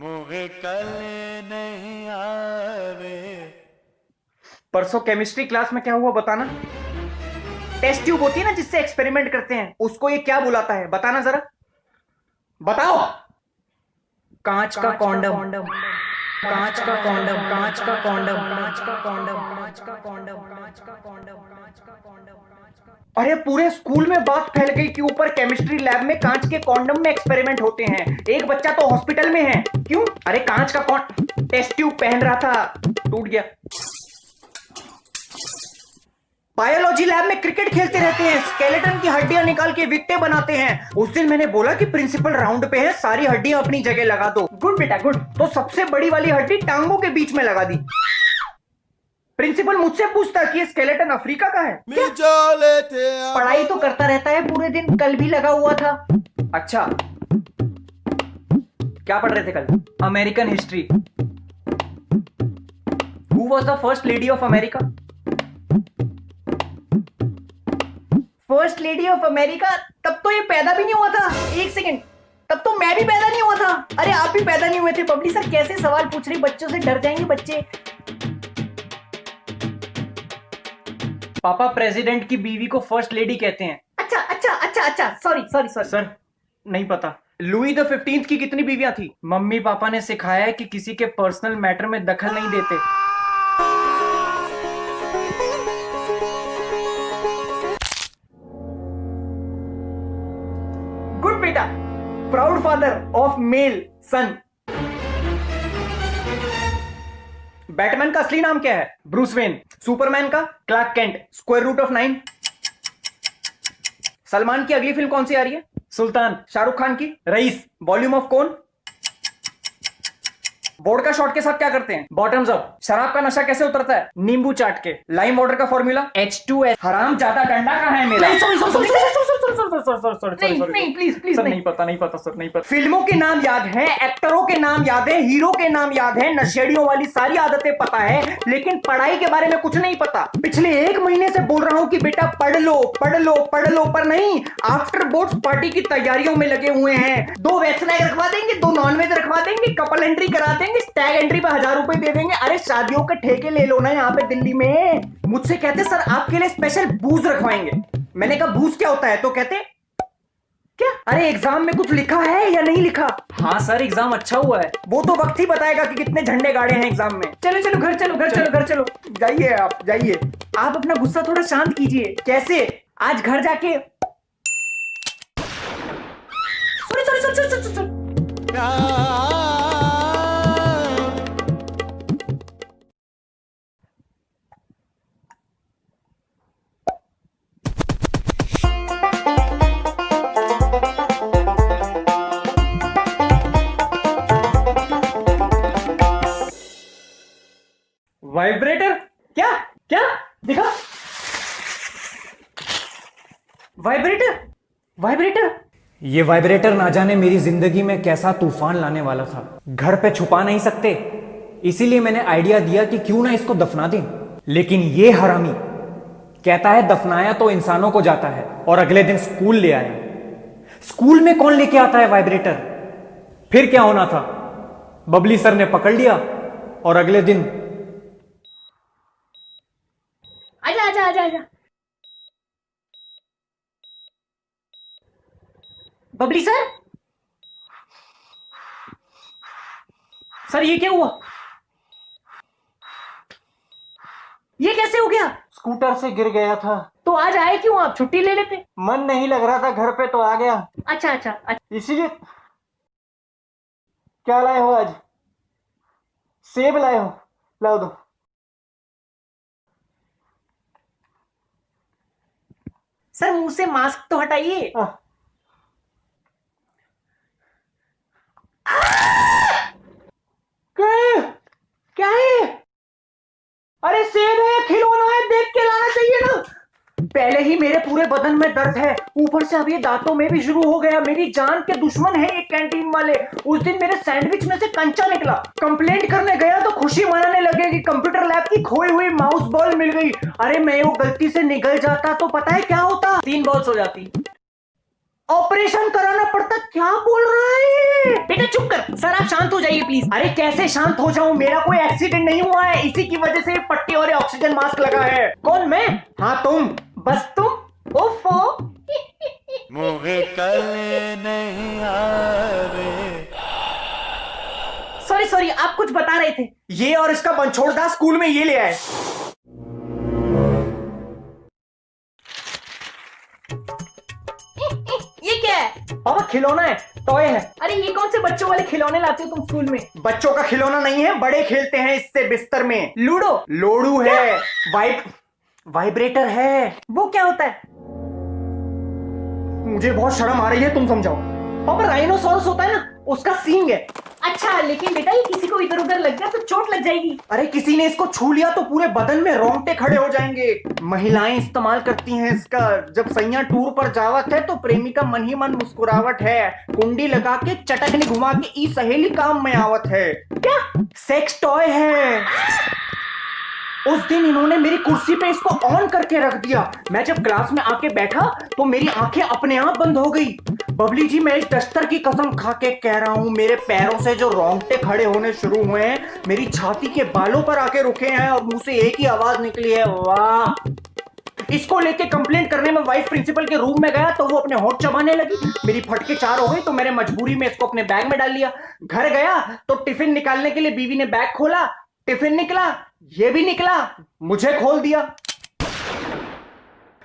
परसों केमिस्ट्री क्लास में क्या हुआ बताना? टेस्ट ट्यूब होती है ना जिससे एक्सपेरिमेंट करते हैं, उसको ये क्या बुलाता है बताना जरा, बताओ। कांच का कॉन्डम, कांच का कॉन्डम, कांच का कॉन्डम, कांच का कॉन्डम, कांच का कॉन्डम, कांच का कॉन्डम, कांच का कॉन्डम। अरे पूरे स्कूल में बात फैल गई कि ऊपर केमिस्ट्री लैब में कांच के कॉन्डम में एक्सपेरिमेंट होते हैं। एक बच्चा तो हॉस्पिटल में है। क्यों? अरे कांच का टेस्ट ट्यूब पहन रहा था, टूट गया। बायोलॉजी लैब में क्रिकेट खेलते रहते हैं, स्केलेटन की हड्डियां निकाल के विकटे बनाते हैं। उस दिन मैंने बोला कि प्रिंसिपल राउंड पे है, सारी हड्डियां अपनी जगह लगा दो। गुड बेटा गुड। तो सबसे बड़ी वाली हड्डी टांगों के बीच में लगा दी। प्रिंसिपल मुझसे पूछता कि ये स्केलेटन अफ्रीका का है क्या? पढ़ाई तो करता रहता है पूरे दिन, कल भी लगा हुआ था। अच्छा, क्या पढ़ रहे थे कल? American history. Who was the first lady of America? First lady of America? तब तो ये पैदा भी नहीं हुआ था। एक सेकंड, तब तो मैं भी पैदा नहीं हुआ था। अरे आप भी पैदा नहीं हुए थे। बबली सर कैसे सवाल पूछ रही, बच्चों से डर जाएंगे बच्चे। पापा प्रेसिडेंट की बीवी को फर्स्ट लेडी कहते हैं। अच्छा अच्छा अच्छा अच्छा, सॉरी सॉरी सॉरी सर, नहीं पता। लुई द 15th की कितनी बीवियां थी? मम्मी पापा ने सिखाया है कि किसी के पर्सनल मैटर में दखल नहीं देते। गुड बेटा, proud father of male son. Batman का असली नाम क्या है? Bruce Wayne. सुपरमैन का? Clark Kent. Square root of 9? Salman की अगली फिल्म कौन सी आ रही है? सुल्तान। शाहरुख खान की? रईस। वॉल्यूम ऑफ कौन? वोडका शॉट के साथ क्या करते हैं? Bottoms up. शराब का नशा कैसे उतरता है? नींबू चाट के। लाइम वाटर का फॉर्मूला? H2S। हराम ज्यादा डंडा कहाँ है मेरा? नहीं प्लीज प्लीज, नहीं पता नहीं पता सर, नहीं पता। फिल्मों के नाम याद है, एक्टरों के नाम याद है, हीरो के नाम याद है, नशेड़ियों वाली सारी आदतें पता है, लेकिन पढ़ाई के बारे में कुछ नहीं पता। पिछले 1 महीने से बोल रहा हूं कि बेटा पढ़ लो पढ़ लो पढ़ लो, पर नहीं। आफ्टर बोर्ड्स पार्टी की तैयारियों में लगे हुए हैं। 2 वेज एग रखवा देंगे, 2 नॉनवेज रखवा देंगे, कपल एंट्री करा देंगे, टैग एंट्री पे 1000 रुपए दे देंगे। अरे शादियों के ठेके ले लो ना यहाँ पे दिल्ली में। मुझसे कहते सर आपके लिए स्पेशल बूज रखवाएंगे। मैंने कहा बूज क्या होता है? तो कहते क्या? अरे एग्जाम में कुछ लिखा है या नहीं लिखा? हाँ सर एग्जाम अच्छा हुआ है। वो तो वक्त ही बताएगा कि कितने झंडे गाड़े हैं एग्जाम में। चलो चलो घर चलो, घर चलो, घर चलो। जाइए आप, जाइए। आप अपना गुस्सा थोड़ा शांत कीजिए। कैसे? आज घर जाके sorry sorry sorry sorry sorry. Vibrator? क्या क्या दिखा? वाइब्रेटर? वाइब्रेटर? ये वाइब्रेटर ना जाने मेरी जिंदगी में कैसा तूफान लाने वाला था। घर पे छुपा नहीं सकते, इसीलिए मैंने आइडिया दिया कि क्यों ना इसको दफना दें। लेकिन ये हरामी कहता है दफनाया तो इंसानों को जाता है, और अगले दिन स्कूल ले आया। स्कूल में कौन लेके आता है वाइब्रेटर? फिर क्या होना था? बबली सर ने पकड़ लिया और अगले दिन आजा आजा आजा आजा। बबली सर, सर ये क्या हुआ? ये कैसे हो गया? स्कूटर से गिर गया था। तो आज आए क्यों आप? छुट्टी ले लेते। मन नहीं लग रहा था घर पे तो आ गया। अच्छा अच्छा अच्छा। इसीलिए। क्या लाए हो आज? सेब लाए हो? लाओ दो। सर मुंह से मास्क तो हटाइए। क्या है? अरे सेब है, खिलौना है, देख के लाना चाहिए ना। पहले ही मेरे पूरे पूरे बदन में दर्द है, ऊपर से अब ये दांतों में भी शुरू हो गया। मेरी जान के दुश्मन है ये कैंटीन वाले। उस दिन मेरे सैंडविच में से कंचा निकला। कंप्लेंट करने गया तो खुशी मनाने लगे कि कंप्यूटर लैब की खोई हुई माउस बॉल मिल गई। अरे मैं वो गलती से निकल जाता तो पता है क्या होता? 3 बॉल्स हो जाती। ऑपरेशन कराना पड़ता। क्या बोल रहा है? बेटा चुप कर। सर आप शांत हो जाइए प्लीज। अरे कैसे शांत हो जाऊं? मेरा कोई एक्सीडेंट नहीं हुआ है, इसी की वजह से ये पट्टी और ये ऑक्सीजन मास्क लगा है। कौन? मैं? हाँ तुम। बस तुम? ओफो। मुझे कल नहीं आवे। सॉरी आप कुछ बता रहे थे। ये और इसका बनछोड़दा स्कूल में ये ले आए। ये क्या है? पापा खिलौना है, टॉय है। अरे ये कौन से बच्चों वाले खिलौने लाते हो तुम स्कूल में? बच्चों का खिलौना नहीं है, बड़े खेलते हैं इससे बिस्तर में। लूडो? लोडू है। वाइब्रेटर है। वो क्या होता है? मुझे बहुत शर्म आ रही है, तुम समझाओ। पापा राइनोसोरस होता है ना, उसका सींग है। अच्छा लेकिन बेटा ये किसी को इधर उधर लग गया तो चोट लग जाएगी। अरे किसी ने इसको छू लिया तो पूरे बदन में रोंगटे खड़े हो जाएंगे। महिलाएं इस्तेमाल करती हैं इसका। जब सैया टूर पर जावत है तो प्रेमिका मन ही मन मुस्कुरावट है। कुंडी लगा के चटकनी घुमा के ई सहेली काम में आवत है। क्या? सेक्स टॉय है। उस दिन इन्होंने मेरी कुर्सी पे इसको ऑन करके रख दिया। मैं जब क्लास में आके बैठा तो मेरी आंखें अपने आप बंद हो गई। बबली जी मैं इस डस्टर की कसम खा के कह रहा हूं, मेरे पैरों से जो रोंगटे खड़े होने शुरू हुए हैं, मेरी छाती के बालों पर आके रुके हैं और मुंह से एक ही आवाज निकली है, वाह। इसको लेके कंप्लेंट करने में वाइस प्रिंसिपल के रूम में गया तो वो अपने होंठ चबाने लगी। मेरी फटके 4 हो गई तो मैंने मजबूरी में इसको अपने बैग में डाल लिया। घर गया तो टिफिन निकालने के लिए बीवी ने बैग खोला, टिफिन निकला, ये भी निकला, मुझे खोल दिया।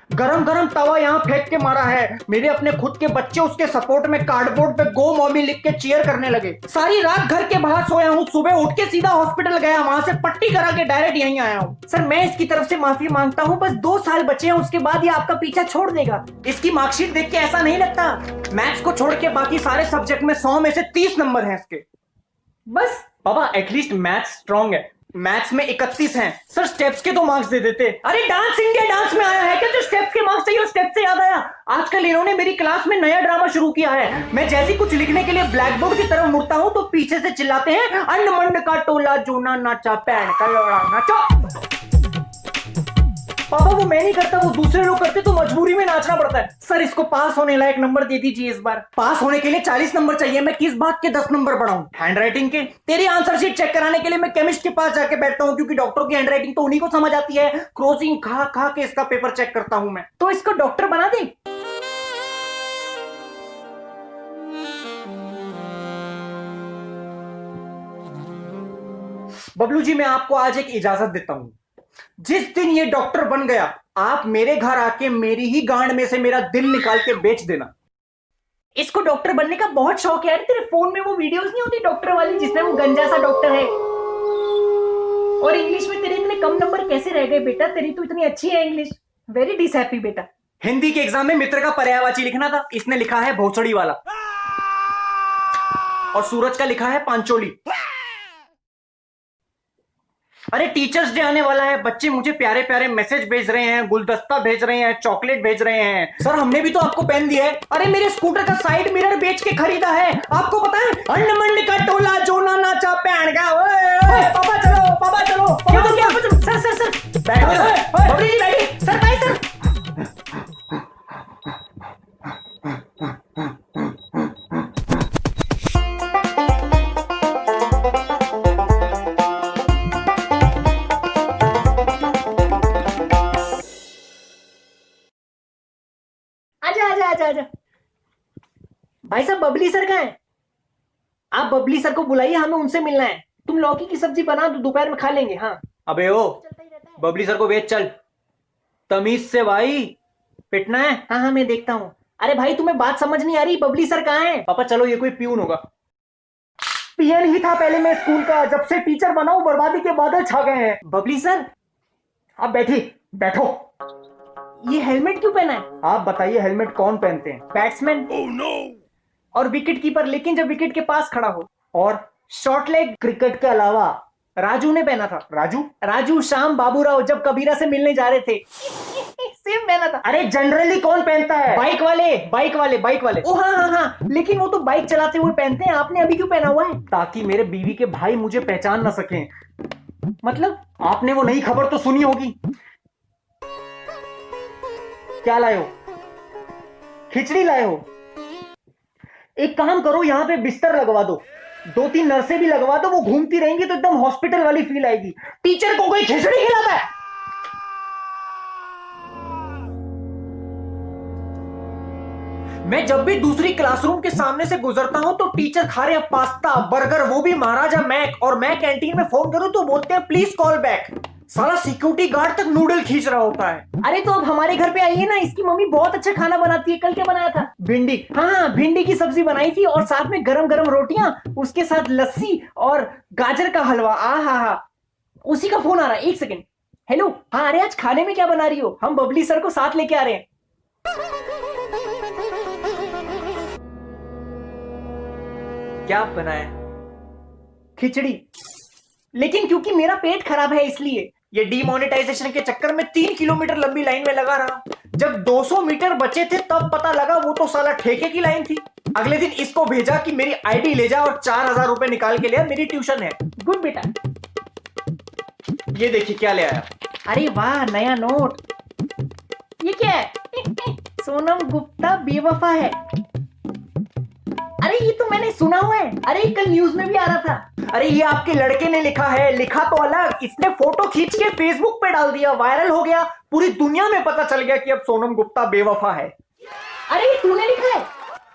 गरम गरम तवा यहां फेंक के मारा है। मेरे अपने खुद के बच्चे उसके सपोर्ट में कार्डबोर्ड पे गो मॉमी लिख के चीयर करने लगे। सारी रात घर के बाहर सोया हूं, सुबह उठ के सीधा हॉस्पिटल गया, वहां से पट्टी करा के डायरेक्ट यहीं आया हूं। सर मैं इसकी तरफ से माफी मांगता हूं, बस 2 साल बचे हैं, उसके बाद ये आपका पीछा छोड़ देगा। इसकी मार्कशीट देख के ऐसा नहीं लगता। मैथ्स को छोड़ के बाकी सारे सब्जेक्ट में 100 में से 30 नंबर हैं इसके। बस पापा एटलीस्ट मैथ्स स्ट्रांग है। मैथ्स में 31 हैं। सर स्टेप्स के तो मार्क्स दे देते। अरे डांस इंडिया डांस में आया है क्या जो स्टेप्स के मार्क्स चाहिए? स्टेप से याद आया, आजकल इन्होंने मेरी क्लास में नया ड्रामा शुरू किया है। मैं जैसे ही कुछ लिखने के लिए ब्लैक बोर्ड की तरफ मुड़ता हूं तो पीछे से चिल्लाते हैं, अंडमंड का टोला जो ना नाचा पैन का लौड़ा नाचो। पापा वो मैं नहीं करता, वो दूसरे लोग करते तो मजबूरी में नाचना पड़ता है। सर इसको पास होने लायक नंबर दे दीजिए इस बार। पास होने के लिए 40 नंबर चाहिए, मैं किस बात के 10 नंबर बढ़ाऊं? हैंडराइटिंग के? तेरी आंसर शीट चेक कराने के लिए मैं केमिस्ट के पास जाके बैठता हूं, क्योंकि डॉक्टर की हैंडराइटिंग तो उन्हीं को समझ आती है। क्रोसिंग खा खा के इसका पेपर चेक करता हूं मैं। तो इसको डॉक्टर बना दे। बबलू जी मैं आपको आज एक इजाजत देता हूं। जिस दिन ये डॉक्टर बन गया, आप मेरे घर आके मेरी ही गांड में से मेरा दिल निकाल के बेच देना। इसको डॉक्टर बनने का बहुत शौक है। अरे तेरे फोन में वो वीडियोस नहीं होती डॉक्टर वाली जिसमें वो गंजा सा डॉक्टर है? और इंग्लिश में तेरे इतने कम नंबर कैसे रह गए बेटा? तेरी तो इतनी अच्छी है इंग्लिश। वेरी डिसहैप्पी बेटा। हिंदी के एग्जाम में मित्र का पर्यायवाची लिखना था, इसने लिखा है भोसड़ी वाला। और सूरज का लिखा है पांचोली। अरे टीचर्स डे आने वाला है, बच्चे मुझे प्यारे प्यारे मैसेज भेज रहे हैं, गुलदस्ता भेज रहे हैं, चॉकलेट भेज रहे हैं। सर हमने भी तो आपको पेन दिया है। अरे मेरे स्कूटर का साइड मिरर बेच के खरीदा है, आपको पता है? अंडमंड का टोला जो ना नाचा पैन का। पापा चलो, पापा चलो, पापा चलो, पापा चलो। सर सर सर बैठो, बबली जी बैठिए। सर भाई सर आजा। भाई साहब बबली सर कहाँ है? आप बबली सर को बुलाइए, हमें उनसे मिलना है। तुम लौकी की सब्जी बना दो, दोपहर में खा लेंगे। हाँ अबे ओ बबली सर को भेज चल, तमीज से भाई, पिटना है। हाँ मैं देखता हूँ। अरे भाई तुम्हें बात समझ नहीं आ रही, बबली सर कहाँ है? पापा चलो, ये कोई प्यून होगा। पीएन ही था पहले मैं स्कूल का, जब से टीचर बना हूं बर्बादी के बादल छा गए हैं। बबली सर आप बैठो। ये हेलमेट क्यों पहना है? आप बताइए हेलमेट कौन पहनते हैं? बैट्समैन और विकेट कीपर, लेकिन जब विकेट के पास खड़ा हो। और शॉर्ट लेग क्रिकेट के अलावा राजू ने पहना था। राजू श्याम बाबूराव जब कबीरा से मिलने जा रहे थे। सेम पहना था। अरे जनरली कौन पहनता है? बाइक वाले। ओ हाँ, लेकिन वो तो बाइक चलाते हुए पहनते हैं, आपने अभी क्यों पहना हुआ है? ताकि मेरे बीवी के भाई मुझे पहचान ना सकें। मतलब आपने वो नई खबर तो सुनी होगी। क्या लाए हो? खिचड़ी लाए हो? एक काम करो, यहां पे बिस्तर लगवा दो, 2-3 नर्सें भी लगवा दो, वो घूमती रहेंगी तो एकदम हॉस्पिटल वाली फील आएगी। टीचर को कोई खिचड़ी खिलाता है? मैं जब भी दूसरी क्लासरूम के सामने से गुजरता हूं तो टीचर खा रहे हैं पास्ता बर्गर, वो भी महाराजा मैक, और मैं कैंटीन में फोन करूं तो बोलते हैं प्लीज कॉल बैक। साला सिक्योरिटी गार्ड तक नूडल खींच रहा होता है। अरे तो अब हमारे घर पे आइए ना, इसकी मम्मी बहुत अच्छा खाना बनाती है। कल क्या बनाया था? भिंडी। हाँ, भिंडी की सब्जी बनाई थी और साथ में गरम गरम रोटियां, उसके साथ लस्सी और गाजर का हलवा। हा। उसी का फोन आ रहा है, 1 सेकेंड। हेलो, हाँ, अरे आज खाने में क्या बना रही हो? हम बबली सर को साथ लेके आ रहे हैं। क्या बनाया? खिचड़ी। लेकिन क्योंकि मेरा पेट खराब है इसलिए। ये डीमोनेटाइजेशन के चक्कर में 3 किलोमीटर लंबी लाइन में लगा रहा। जब 200 मीटर बचे थे तब पता लगा वो तो साला ठेके की लाइन थी। अगले दिन इसको भेजा कि मेरी आईडी ले जा और 4000 रुपए निकाल के लिया, मेरी ट्यूशन है। गुड बेटा। ये देखिए क्या ले आया। अरे वाह, नया नोट। ये क्या है? सोनम गुप्ता बेवफा है। अरे ये तो मैंने सुना हुआ है। अरे कल न्यूज में भी आ रहा था। अरे ये आपके लड़के ने लिखा है। लिखा तो अलग, इसने फोटो खींच के फेसबुक पे डाल दिया, वायरल हो गया, पूरी दुनिया में पता चल गया कि अब सोनम गुप्ता बेवफा है। अरे ये तूने लिखा है?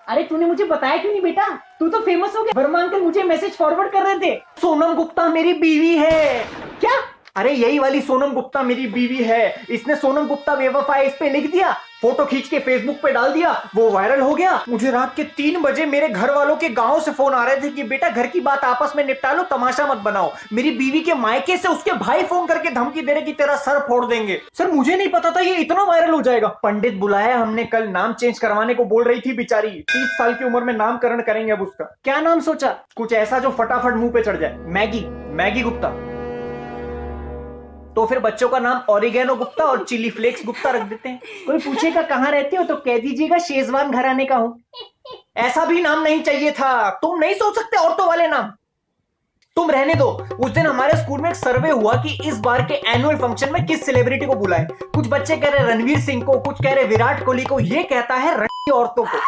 अरे तूने मुझे बताया क्यों नहीं बेटा? तू तो फेमस हो गया। वर्मा अंकल मुझे मैसेज फॉरवर्ड कर रहे थे, सोनम गुप्ता मेरी बीवी है। क्या? अरे यही वाली सोनम गुप्ता मेरी बीवी है। इसने सोनम गुप्ता बेवफा है इस पे लिख दिया, फोटो खींच के फेसबुक पे डाल दिया, वो वायरल हो गया। मुझे रात के 3 बजे मेरे घर वालों के गांव से फोन आ रहे थे कि बेटा घर की बात आपस में निपटा लो, तमाशा मत बनाओ। मेरी बीवी के मायके से उसके भाई फोन करके धमकी दे रहे कि तेरा सर फोड़ देंगे। सर मुझे नहीं पता था ये इतना वायरल हो जाएगा। पंडित बुलाया हमने कल, नाम चेंज करवाने को बोल रही थी बेचारी। 30 साल की उम्र में नामकरण करेंगे अब उसका। क्या नाम सोचा? कुछ ऐसा जो फटाफट मुंह पे चढ़ जाए। मैगी गुप्ता। तो फिर बच्चों का नाम ऑरिगेनो गुप्ता और चिली फ्लेक्स गुप्ता रख देते हैं। कोई पूछेगा कहां रहते हो तो कह दीजिएगा शेजवान घराने का हूं। ऐसा भी नाम नहीं चाहिए था। तुम नहीं सोच सकते औरतों वाले नाम? तुम रहने दो। उस दिन हमारे स्कूल में एक सर्वे हुआ कि इस बार के एनुअल फंक्शन में किस सेलिब्रिटी को बुलाएं। कुछ बच्चे कह रहे रणवीर सिंह को, कुछ कह रहे विराट कोहली को, ये कहता है रंडी औरतों को।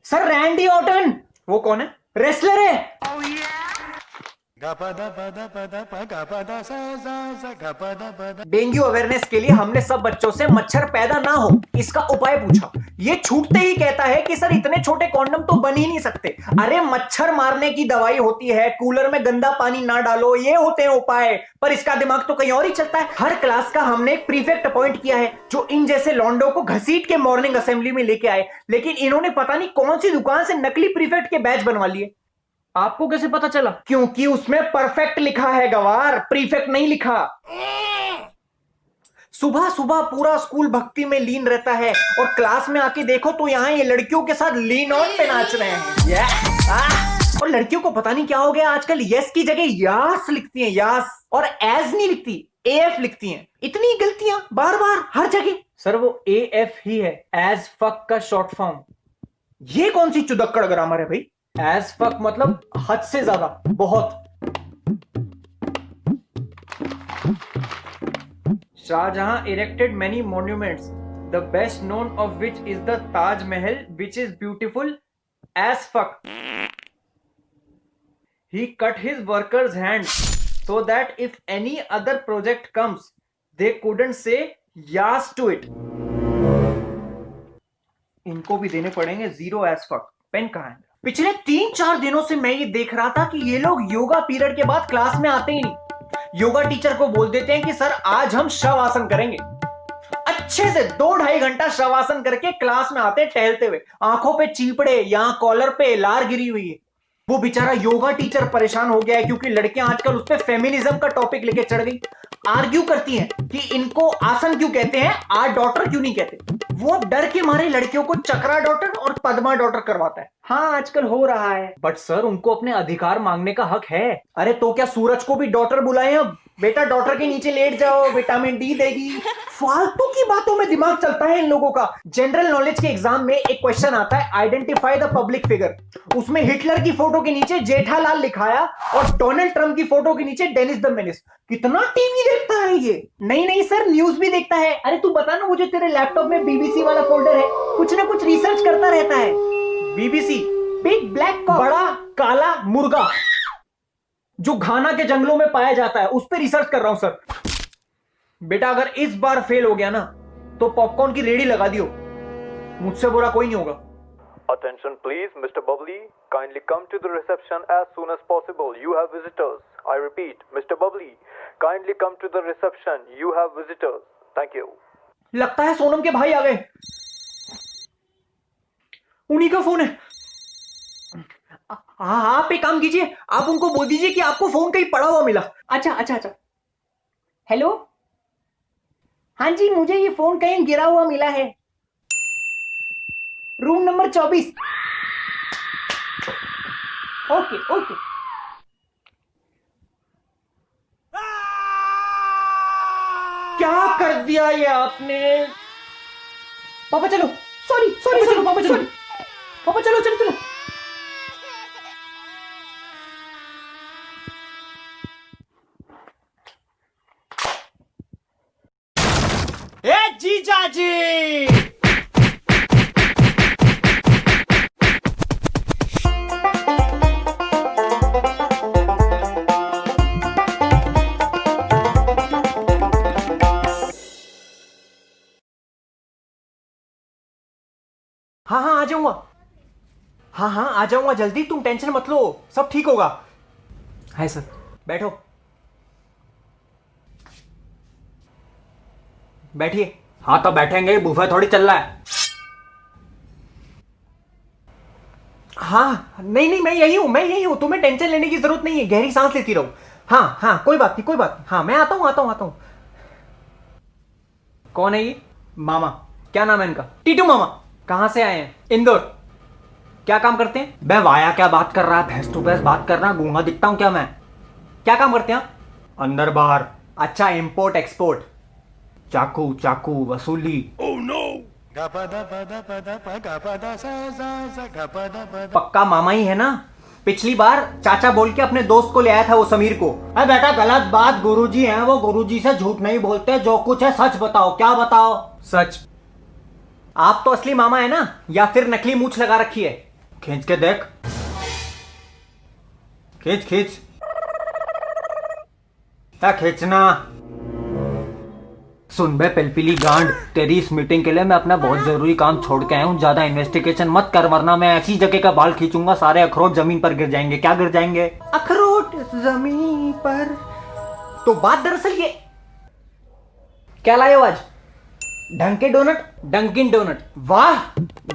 Sir Randy Orton. वो कौन है? रेसलर है। डेंगू अवेयरनेस के लिए हमने सब बच्चों से मच्छर पैदा ना हो इसका उपाय पूछा। ये छूटते ही कहता है कि सर इतने छोटे कॉन्डम तो बन ही नहीं सकते। अरे मच्छर मारने की दवाई होती है, कूलर में गंदा पानी ना डालो, ये होते हैं उपाय। पर इसका दिमाग तो कहीं और ही चलता है। हर क्लास का हमने एक प्रीफेक्ट अपॉइंट किया है जो इन जैसे लॉन्डो को घसीट के मॉर्निंग असेंबली में लेके आए, लेकिन इन्होंने पता नहीं कौन सी दुकान से नकली प्रीफेक्ट के बैच बनवा लिए। आपको कैसे पता चला? क्योंकि उसमें परफेक्ट लिखा है गवार, प्रीफेक्ट नहीं लिखा। सुबह सुबह पूरा स्कूल भक्ति में लीन रहता है और क्लास में आके देखो तो यहाँ ये लड़कियों के साथ लीन ऑन पे नाच रहे हैं। और लड़कियों को पता नहीं क्या हो गया, आजकल यस की जगह यास लिखती हैं, यास, और एज नहीं लिखती, एफ लिखती हैं। इतनी गलतियां बार बार हर जगह। सर वो एफ ही है, एज फक का शॉर्ट फॉर्म। ये कौन सी चुदक्कड़ ग्रामर है भाई? एज फक मतलब हद से ज्यादा, बहुत। Shahjahan erected many monuments, the best known of which is the Taj Mahal, which is beautiful as fuck. He cut his workers' hands so that if any other project comes, they couldn't say yes to it. इनको भी देने पड़ेंगे 0 as fuck। पेन कहाँ है? पिछले 3-4 दिनों से मैं ये देख रहा था कि ये लोग योगा पीरियड के बाद क्लास में आते ही नहीं। योगा टीचर को बोल देते हैं कि सर आज हम शवासन करेंगे। अच्छे से 2-2.5 घंटा शवासन करके क्लास में आते टहलते हुए, आंखों पे चीपड़े, यहां कॉलर पे लार गिरी हुई है। वो बेचारा योगा टीचर परेशान हो गया है क्योंकि लड़कियां आजकल उस पे फेमिनिज्म का टॉपिक लेके चढ़ गई। आर्ग्यू करती हैं कि इनको आसन क्यों कहते हैं, आर्ट डॉटर क्यों नहीं कहते। वो डर के मारे लड़कियों को चक्रा डॉटर और पद्मा डॉटर करवाता है। हाँ आजकल हो रहा है, बट सर उनको अपने अधिकार मांगने का हक है। अरे तो क्या सूरज को भी डॉटर बुलाएं अब? बेटा डॉक्टर के नीचे लेट जाओ, विटामिन डी देगी। फालतू की बातों में दिमाग चलता है इन लोगों का। जनरल नॉलेज के एग्जाम में एक क्वेश्चन आता है, आइडेंटिफाई द पब्लिक फिगर। उसमें हिटलर की फोटो के नीचे जेठालाल लिखाया और डोनाल्ड ट्रंप की फोटो के नीचे डेनिस द मेनिस। कितना टीवी देखता है ये। नहीं सर, न्यूज भी देखता है। अरे तू बता ना मुझे, तेरे लैपटॉप में बीबीसी वाला फोल्डर है, कुछ ना कुछ रिसर्च करता रहता है। बीबीसी, बिग ब्लैक कॉक, बड़ा काला मुर्गा जो घाना के जंगलों में पाया जाता है, उस पर रिसर्च कर रहा हूं सर। बेटा अगर इस बार फेल हो गया ना तो पॉपकॉर्न की रेडी लगा दियो, मुझसे बुरा कोई नहीं होगा। Attention please, Mr. Bubbly. Kindly come to the reception as soon as possible. You have visitors. I repeat, Mr. Bubbly. Kindly come to the reception. You have visitors. Thank you. लगता है सोनम के भाई आ गए, उन्हीं का फोन है। आप एक काम कीजिए, आप उनको बोल दीजिए कि आपको फोन कहीं पड़ा हुआ मिला। अच्छा। हेलो, हाँ जी, मुझे ये फोन कहीं गिरा हुआ मिला है, रूम नंबर 24। ओके। क्या कर दिया ये आपने? पापा चलो, सॉरी पापा चलो। ए जीजा जी, हाँ आ जाऊंगा। हाँ आ जाऊंगा जल्दी, तुम टेंशन मत लो, सब ठीक होगा। है सर, बैठो, बैठिए। हाँ तो बैठेंगे, बुफे थोड़ी चल रहा है। हाँ नहीं मैं यही हूं, तुम्हें टेंशन लेने की जरूरत नहीं है, गहरी सांस लेती रहो। हाँ कोई बात नहीं। हाँ मैं आता हूं। कौन है ये? मामा। क्या नाम है इनका? टीटू मामा। कहां से आए हैं? इंदौर। क्या काम करते हैं? बे वाया क्या बात कर रहा है, फेस टू फेस बात करना, गूंगा दिखता हूं क्या मैं? क्या काम करते हैं आप? अंदर बाहर। अच्छा, इंपोर्ट एक्सपोर्ट, चाकू वसूली। पक्का मामा ही है ना? पिछली बार चाचा बोल के अपने दोस्त को ले आया था, वो समीर को। अरे बेटा गलत बात, गुरुजी हैं वो, गुरुजी से झूठ नहीं बोलते, जो कुछ है सच बताओ। क्या बताओ? सच। आप तो असली मामा है ना, या फिर नकली मूंछ लगा रखी है? खींच के देख, खींच। क्या खींचना? सुन बे पिलपिली गांड, तेरी इस मीटिंग के लिए मैं अपना बहुत जरूरी काम छोड़ के आया हूँ। ज्यादा इन्वेस्टिगेशन मत कर, वरना मैं ऐसी जगह का बाल खींचूंगा, सारे अखरोट जमीन पर गिर जाएंगे। क्या गिर जाएंगे? अखरोट जमीन पर। तो बात दरअसल ये, क्या लाए हो आज? Dunkin donut. वाह,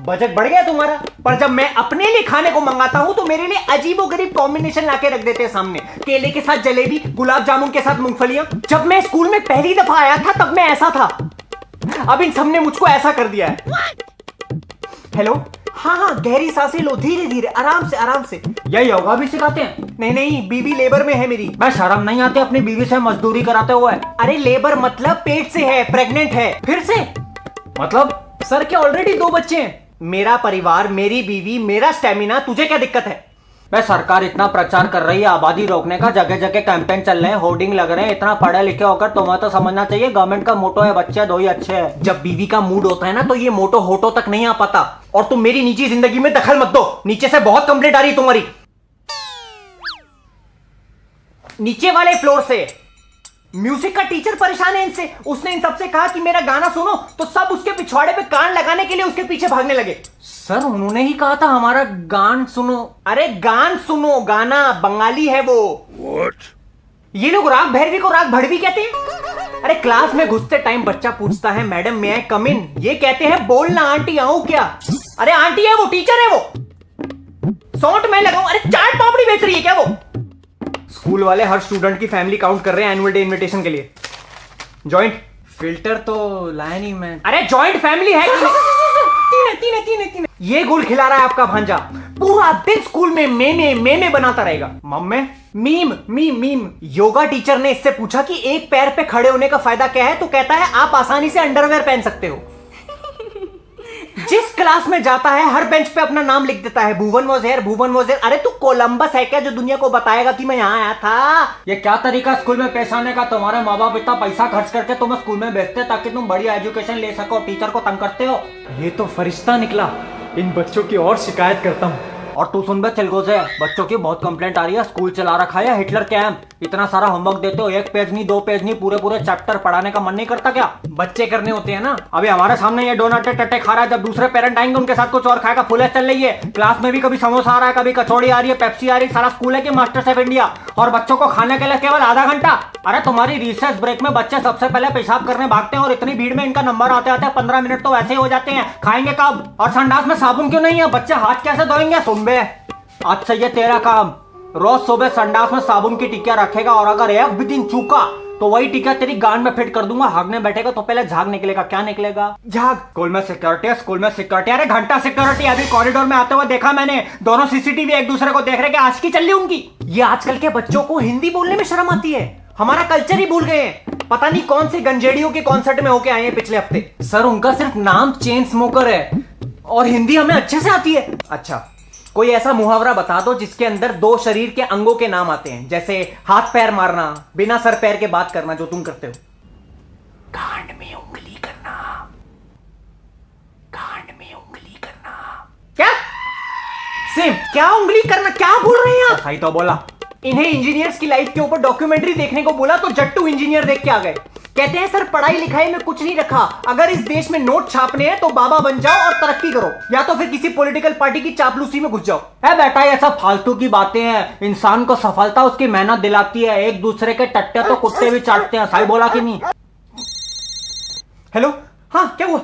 बजट बढ़ गया तुम्हारा। पर जब मैं अपने लिए खाने को मंगाता हूं तो मेरे लिए अजीबोगरीब कॉम्बिनेशन लाके रख देते हैं सामने। केले के साथ जलेबी, गुलाब जामुन के साथ मूंगफलियां। जब मैं स्कूल में पहली दफा आया था तब मैं ऐसा था, अब इन सबने मुझको ऐसा कर दिया है। हेलो, हाँ गहरी सांसें लो, धीरे आराम से। यह योगा भी सिखाते हैं? नहीं, बीवी लेबर में है मेरी। मैं शर्म नहीं आती अपनी बीवी से मजदूरी कराते हुए? अरे लेबर मतलब पेट से है, प्रेग्नेंट है। फिर से मतलब? सर के ऑलरेडी 2 बच्चे हैं। मेरा परिवार, मेरी बीवी, मेरा स्टेमिना, तुझे क्या दिक्कत है? मैं सरकार इतना प्रचार कर रही है आबादी रोकने का, जगह जगह कैंपेन चल रहे हैं, होर्डिंग लग रहे हैं, इतना पढ़े लिखे होकर तुम्हें तो समझना चाहिए गवर्नमेंट का मोटो है बच्चे दो ही अच्छे हैं। जब बीवी का मूड होता है ना तो ये मोटो होटो तक नहीं आ पाता। और तुम मेरी निजी जिंदगी में दखल मत दो, नीचे से बहुत कंप्लेंट आ रही तुम्हारी, नीचे वाले फ्लोर से। म्यूजिक का टीचर परेशान है इनसे, उसने इन सबसे कहा कि मेरा गाना सुनो तो सब उसके पिछवाड़े पे कान लगाने के लिए उसके पीछे भागने लगे। सर उन्होंने ही कहा था हमारा गान सुनो। अरे गान सुनो, गाना बंगाली है वो। What? ये लोग राग भैरवी को राग भड़वी कहते हैं। अरे क्लास में घुसते टाइम बच्चा पूछता है मैडम मे आई कम इन, ये कहते हैं बोलना आंटी आऊं क्या। अरे आंटी है वो, टीचर है वो। सौंठ मैं लगाऊं? अरे चाट पापड़ी बेच रही है क्या वो? स्कूल वाले हर स्टूडेंट की फैमिली काउंट कर रहे हैं एनुअल डे इनविटेशन के लिए। जॉइंट फिल्टर तो लाया नहीं मैं। अरे जॉइंट फैमिली है कि तीन। ये गुल खिला रहा है आपका भांजा। पूरा दिन स्कूल में मेमे बनाता रहेगा। मम्मे meme meme meme. Yoga teacher ने इससे पूछा कि एक पैर पे खड़े होने का फायदा क्या है, तो कहता है आप आसानी से अंडरवेयर पहन सकते हो। जिस क्लास में जाता है हर बेंच पे अपना नाम लिख देता है, Bhuvan was here, Bhuvan was here. अरे तू कोलंबस है क्या जो दुनिया को बताएगा कि मैं यहाँ आया था? ये क्या तरीका स्कूल में पेश आने का? तुम्हारे माँ बाप इतना पैसा खर्च करके तुम्हें स्कूल में भेजते ताकि तुम बढ़िया एजुकेशन ले सको, टीचर को तंग करते हो। ये तो फरिश्ता निकला, इन बच्चों की और शिकायत करता हूँ। और तू सुन बे चिलगो से, बच्चों की बहुत कंप्लेंट आ रही है, स्कूल चला रखा है हिटलर कैंप। इतना सारा होमवर्क देते हो, 1 पेज नहीं 2 पेज नहीं, पूरे चैप्टर पढ़ाने का मन नहीं करता क्या? बच्चे करने होते हैं ना। अभी हमारे सामने ये डोनट टट्टे खा रहा है, जब दूसरे पेरेंट आएंगे उनके साथ कुछ और खाएगा। फुल चल रही है क्लास में भी, कभी समोसा आ रहा है, कभी कचौड़ी आ रही है, पेप्सी आ रही है। सारा स्कूल है कि मास्टर शेफ इंडिया, और बच्चों को खाने के लिए केवल आधा घंटा। अरे तुम्हारी रिसेस ब्रेक में बच्चे सबसे पहले पेशाब करने भागते हैं और इतनी भीड़ में इनका नंबर आते आते 15 मिनट तो वैसे ही हो जाते हैं। खाएंगे कब? और संडास में साबुन क्यों नहीं है? बच्चे हाथ कैसे धोएंगे? सुन बे, आज से ये तेरा काम, रोज सुबह संडास में साबुन की टिकिया रखेगा, और अगर एक भी दिन चूका तो वही टिकिया तेरी गांड में फिट कर दूंगा। हागने बैठेगा तो पहले झाग निकलेगा। क्या निकलेगा? झाग। स्कूल में सिक्योरिटी है, स्कूल में सिक्योरिटी। अरे घंटा सिक्योरिटी। अभी कॉरिडोर में आते हुए देखा मैंने, दोनों सीसीटीवी एक दूसरे को देख रहे हैं। आज की चल रही उनकी। ये आजकल के बच्चों को हिंदी बोलने में शर्म आती है, हमारा कल्चर ही भूल गए हैं। पता नहीं कौन से गंजेड़ियों के कॉन्सर्ट में होके आए हैं पिछले हफ्ते। सर उनका सिर्फ नाम चेन स्मोकर है और हिंदी हमें अच्छे से आती है। अच्छा, कोई ऐसा मुहावरा बता दो जिसके अंदर 2 शरीर के अंगों के नाम आते हैं, जैसे हाथ पैर मारना, बिना सर पैर के बात करना जो तुम करते हो। कांड में उंगली करना, कांड में उंगली करना। क्या? सेम क्या उंगली करना? क्या बोल रहे हैं आप? सही तो बोला। इन्हें इंजीनियर्स की लाइफ के ऊपर डॉक्यूमेंट्री देखने को बोला तो जट्टू इंजीनियर देख के आ गए। कहते हैं सर पढ़ाई लिखाई में कुछ नहीं रखा, अगर इस देश में नोट छापने हैं तो बाबा बन जाओ और तरक्की करो, या तो फिर किसी पॉलिटिकल पार्टी की चापलूसी में घुस जाओ। है बेटा, ये सब फालतू की बातें हैं। इंसान को सफलता उसकी मेहनत दिलाती है। एक दूसरे के टट्टे तो कुत्ते भी चाटते हैं। सही बोला कि नहीं? हेलो, हाँ क्या हुआ?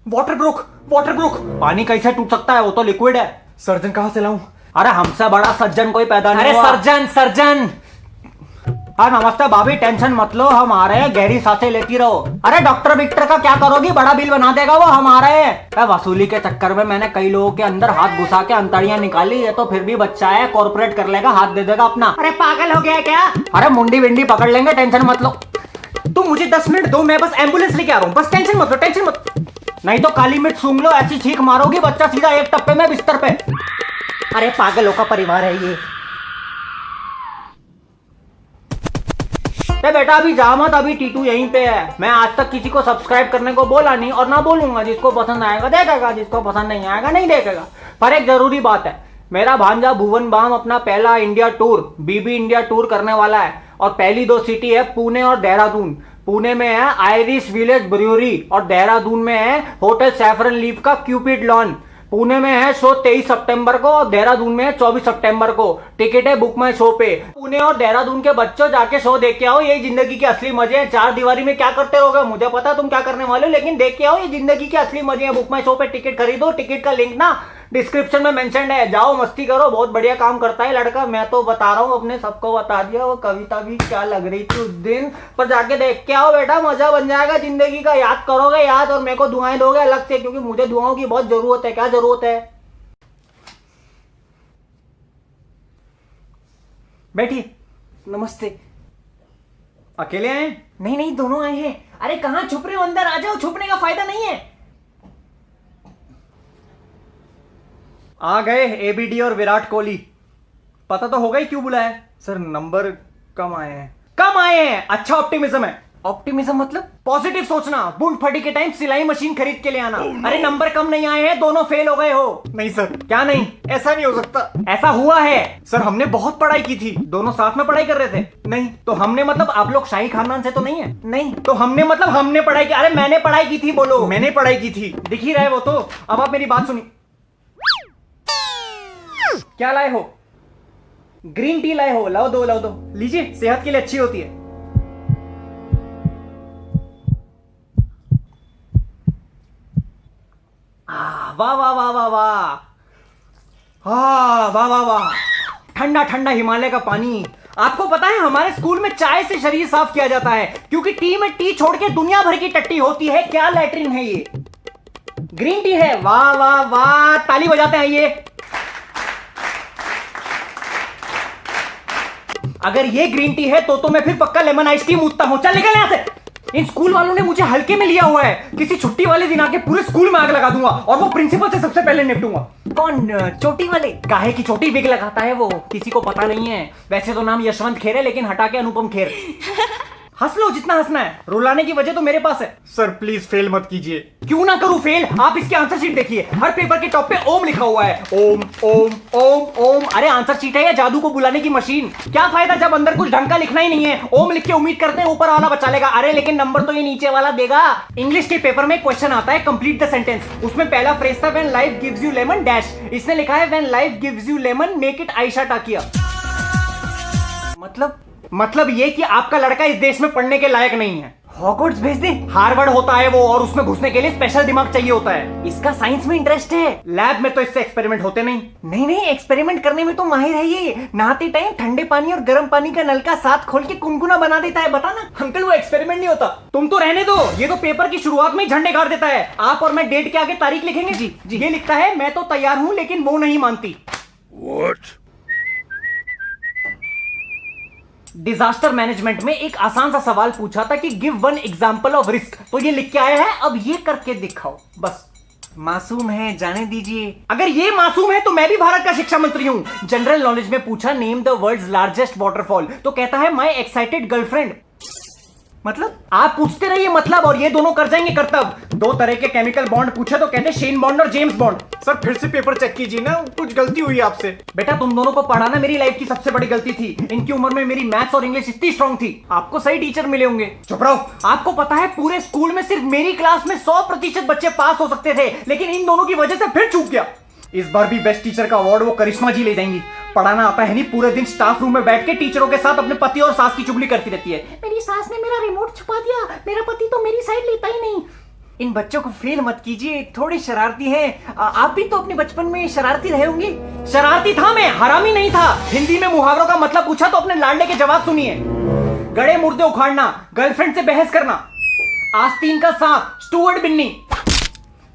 Water broke, water broke. पानी कैसे टूट सकता है? वो तो लिक्विड है। सर्जन कहाँ से लाऊं? अरे हमसे बड़ा सज्जन कोई पैदा नहीं अरे हुआ। Surgeon surgeon. हाँ नमस्ते भाभी, टेंशन मत लो, हम आ रहे हैं, गहरी सांसें लेती रहो। अरे डॉक्टर विक्टर का क्या करोगी? बड़ा बिल बना देगा वो, हम आ रहे हैं। वसूली के चक्कर में मैंने कई लोगों के अंदर हाथ घुसा के अंतड़ियां निकाली। ये तो फिर भी बच्चा है, कॉर्पोरेट कर लेगा, हाथ दे देगा अपना। अरे पागल हो गया क्या? अरे मुंडी विंडी पकड़ लेंगे, टेंशन मत लो। तुम मुझे 10 मिनट दो, मैं बस एम्बुलेंस लेके आ रहा हूँ, बस टेंशन मत लो, टेंशन मत। नहीं तो काली मिर्च सूंघ लो, ऐसी छींक मारोगी बच्चा सीधा एक टप्पे में बिस्तर पे। अरे पागलों का परिवार है ये। बेटा अभी जा मत, अभी टीटू यहीं पे है। मैं आज तक किसी को सब्सक्राइब करने को बोला नहीं और ना बोलूंगा। जिसको पसंद आएगा देखेगा, जिसको पसंद नहीं आएगा नहीं देखेगा। पर एक जरूरी बात है, मेरा भांजा भुवन बाम अपना पहला इंडिया टूर, बीबी इंडिया टूर करने वाला है, और पहली 2 सिटी है पुणे और देहरादून। पुणे में है आयरिश विलेज ब्रूअरी और देहरादून में है होटल सैफरन लीफ का क्यूपिड लॉन। पुणे में है शो 23 सितंबर को और देहरादून में है 24 सितंबर को। टिकट है बुक माई शो पे। पुणे और देहरादून के बच्चों जाके शो देख के आओ, यही जिंदगी के असली मजे हैं। 4 दीवारी में क्या करते रहोगे मुझे पता है तुम क्या करने वाले हो, लेकिन देख के आओ, ये जिंदगी के असली मजे हैं। बुक माई शो पे टिकट खरीदो, टिकट का लिंक ना डिस्क्रिप्शन में मेंशन है। जाओ मस्ती करो, बहुत बढ़िया काम करता है लड़का। मैं तो बता रहा हूँ, अपने सबको बता दिया। वो कविता भी क्या लग रही थी उस दिन, पर जाके देख के आओ बेटा, मजा बन जाएगा जिंदगी का। याद करोगे याद, और मेरे को दुआएं दोगे अलग से, क्योंकि मुझे दुआओं की बहुत जरूरत है। क्या जरूरत है? बैठिए। नमस्ते। अकेले आए? नहीं नहीं, दोनों आए हैं। अरे कहाँ छुप रहे हो? अंदर आ जाओ, छुपने का फायदा नहीं है। आ गए एबीडी और विराट कोहली। पता तो होगा ही क्यों बुलाया है। सर नंबर कम आए हैं। कम आए हैं? अच्छा ऑप्टिमिज्म है। ऑप्टिमिज्म मतलब? पॉजिटिव सोचना। बूंद फटी के टाइम सिलाई मशीन खरीद के ले आना। अरे नंबर कम नहीं आए हैं, दोनों फेल हो गए हो। नहीं सर, क्या नहीं? ऐसा नहीं हो सकता। ऐसा हुआ है। सर हमने बहुत पढ़ाई की थी। दोनों साथ में पढ़ाई कर रहे थे? नहीं। तो हमने मतलब आप लोग शाही खानदान से तो नहीं है? नहीं। तो हमने मतलब हमने पढ़ाई की। अरे मैंने पढ़ाई की थी बोलो। मैंने पढ़ाई की थी। दिख ही रहा है वो तो। अब आप मेरी बात सुनिए। क्या लाए हो? ग्रीन टी लाए हो? लाओ दो, लाओ दो। लीजिए, सेहत के लिए अच्छी होती है। वाह वाह वाह वाह वाह, हाँ वाह वाह वाह, ठंडा ठंडा हिमालय का पानी। आपको पता है हमारे स्कूल में चाय से शरीर साफ किया जाता है, क्योंकि टी में टी छोड़ के दुनिया भर की टट्टी होती है। क्या लैट्रिन है ये? ग्रीन टी है। वाह वाह वाह, ताली बजाते हैं ये। अगर ये ग्रीन टी है तो मैं फिर पक्का लेमन आइस टी मूतता हूँ। चल निकल यहाँ से। इन स्कूल वालों ने मुझे हल्के में लिया हुआ है। किसी छुट्टी वाले दिन आके पूरे स्कूल में आग लगा दूंगा और वो प्रिंसिपल से सबसे पहले निपटूंगा। कौन? चोटी वाले? काहे की चोटी विग लगाता है वो, किसी को पता नहीं है। वैसे तो नाम यशवंत खेर है, लेकिन हटा के अनुपम खेर। हंस लो जितना हंसना है, रुलाने की वजह तो मेरे पास है। सर प्लीज फेल मत कीजिए। क्यों ना करूं फेल? आप इसकी आंसर शीट देखिए, हर पेपर के टॉप पे ओम लिखा हुआ है। ओम ओम ओम ओम। अरे आंसर शीट है या जादू को बुलाने की मशीन? क्या फायदा जब अंदर कुछ ढंग का लिखना ही नहीं है। ओम लिख के उम्मीद करते हैं ऊपर वाला बचा लेगा। अरे लेकिन नंबर तो ये नीचे वाला देगा। इंग्लिश के पेपर में क्वेश्चन आता है कंप्लीट द सेंटेंस। उसमें पहला फ्रेज था when life gives you lemon dash. इसने लिखा है when life gives you lemon make it Ayesha Takia. मतलब ये कि आपका लड़का इस देश में पढ़ने के लायक नहीं है। हॉगवर्ट्स भेज दे। हार्वर्ड होता है वो, और उसमें घुसने के लिए स्पेशल दिमाग चाहिए होता है। इसका साइंस में इंटरेस्ट है। लैब में तो इससे एक्सपेरिमेंट होते नहीं, एक्सपेरिमेंट करने में तो माहिर है ये। नहाते टाइम ठंडे पानी और गर्म पानी का नलका साथ खोल के गुनगुना बना देता है। बताना अंकल, वो एक्सपेरिमेंट नहीं होता। तुम तो रहने दो, ये तो पेपर की शुरुआत में ही झंडे गाड़ देता है। आप और मैं डेट के आगे तारीख लिखेंगे। जी ये लिखता है मैं तो तैयार हूं लेकिन वो नहीं मानती। डिजास्टर मैनेजमेंट में एक आसान सा सवाल पूछा था कि give one example of risk, तो ये लिख के आया है। अब ये करके दिखाओ। बस मासूम है, जाने दीजिए। अगर ये मासूम है तो मैं भी भारत का शिक्षा मंत्री हूं। जनरल नॉलेज में पूछा name the world's largest waterfall, तो कहता है माय एक्साइटेड गर्लफ्रेंड। मतलब आप पूछते रहिए मतलब, और ये दोनों कर जाएंगे करतब। दो तरह के केमिकल बॉन्ड पूछे तो कहते शेन बॉन्ड और जेम्स बॉन्ड। सर फिर से पेपर चेक कीजिए ना, कुछ गलती हुई आपसे। बेटा तुम दोनों को पढ़ाना मेरी लाइफ की सबसे बड़ी गलती थी। इनकी उम्र में मेरी मैथ्स और इंग्लिश इतनी स्ट्रांग थी। आपको सही टीचर मिले होंगे। चुप रहो। आपको पता है पूरे स्कूल में सिर्फ मेरी क्लास में 100% बच्चे पास हो सकते थे, लेकिन इन दोनों की वजह से फिर चूक गया। इस बार भी बेस्ट टीचर का अवार्ड वो करिश्मा जी ले जाएंगी। पढ़ाना आता है नहीं, पूरे दिन स्टाफ रूम में बैठ के टीचरों के साथ अपने पति और सास की चुगली करती रहती है। मेरी सास ने मेरा रिमोट छुपा दिया, मेरा पति तो मेरी साइड लेता ही नहीं। इन बच्चों को फेल मत कीजिए, थोड़े शरारती हैं। आप भी तो अपने बचपन में शरारती रहे होंगे। शरारती था मैं, हरामी नहीं था। हिंदी में मुहावरों का मतलब पूछा तो अपने लाडले के जवाब सुनिए। गड़े मुर्दे उखाड़ना, गर्लफ्रेंड से बहस करना, आस्तीन का सांप, स्टुअर्ट बिन्नी,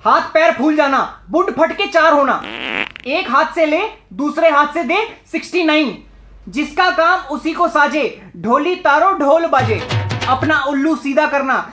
हाथ पैर फूल जाना, बुंड फट के 4 होना, एक हाथ से ले दूसरे हाथ से दे 69, जिसका काम उसी को साजे, ढोली तारो ढोल बाजे, अपना उल्लू सीधा करना।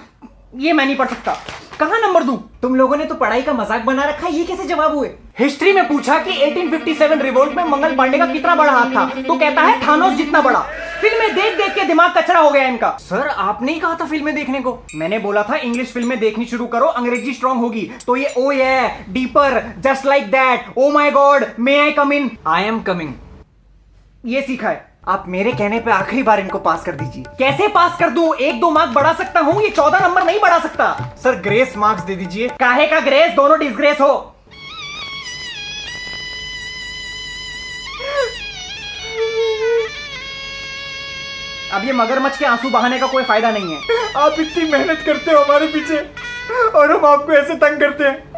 ये मैं नहीं पढ़ सकता, कहां नंबर दूं? तुम लोगों ने तो पढ़ाई का मजाक बना रखा है। ये कैसे जवाब हुए? हिस्ट्री में पूछा कि 1857 रिवोल्ट में मंगल पांडे का कितना बड़ा हाथ था, तो कहता है थानोस जितना बड़ा। फिल्में देख देख के दिमाग कचरा हो गया इनका। सर आपने ही कहा था फिल्में देखने को। मैंने बोला था इंग्लिश फिल्में देखनी शुरू करो, अंग्रेजी स्ट्रांग होगी। तो ये ओ ये deeper, just like that, oh my God, may I come in, I am coming, ये सीखा है। आप मेरे कहने पे आखिरी बार इनको पास कर दीजिए। कैसे पास कर दूं? 1-2 मार्क बढ़ा सकता हूं, ये 14 नंबर नहीं बढ़ा सकता। सर ग्रेस मार्क्स दे दीजिए। काहे का ग्रेस? दोनों डिसग्रेस हो। अब ये मगरमच्छ के आंसू बहाने का कोई फायदा नहीं है। आप इतनी मेहनत करते हो हमारे पीछे और हम आपको ऐसे तंग करते हैं।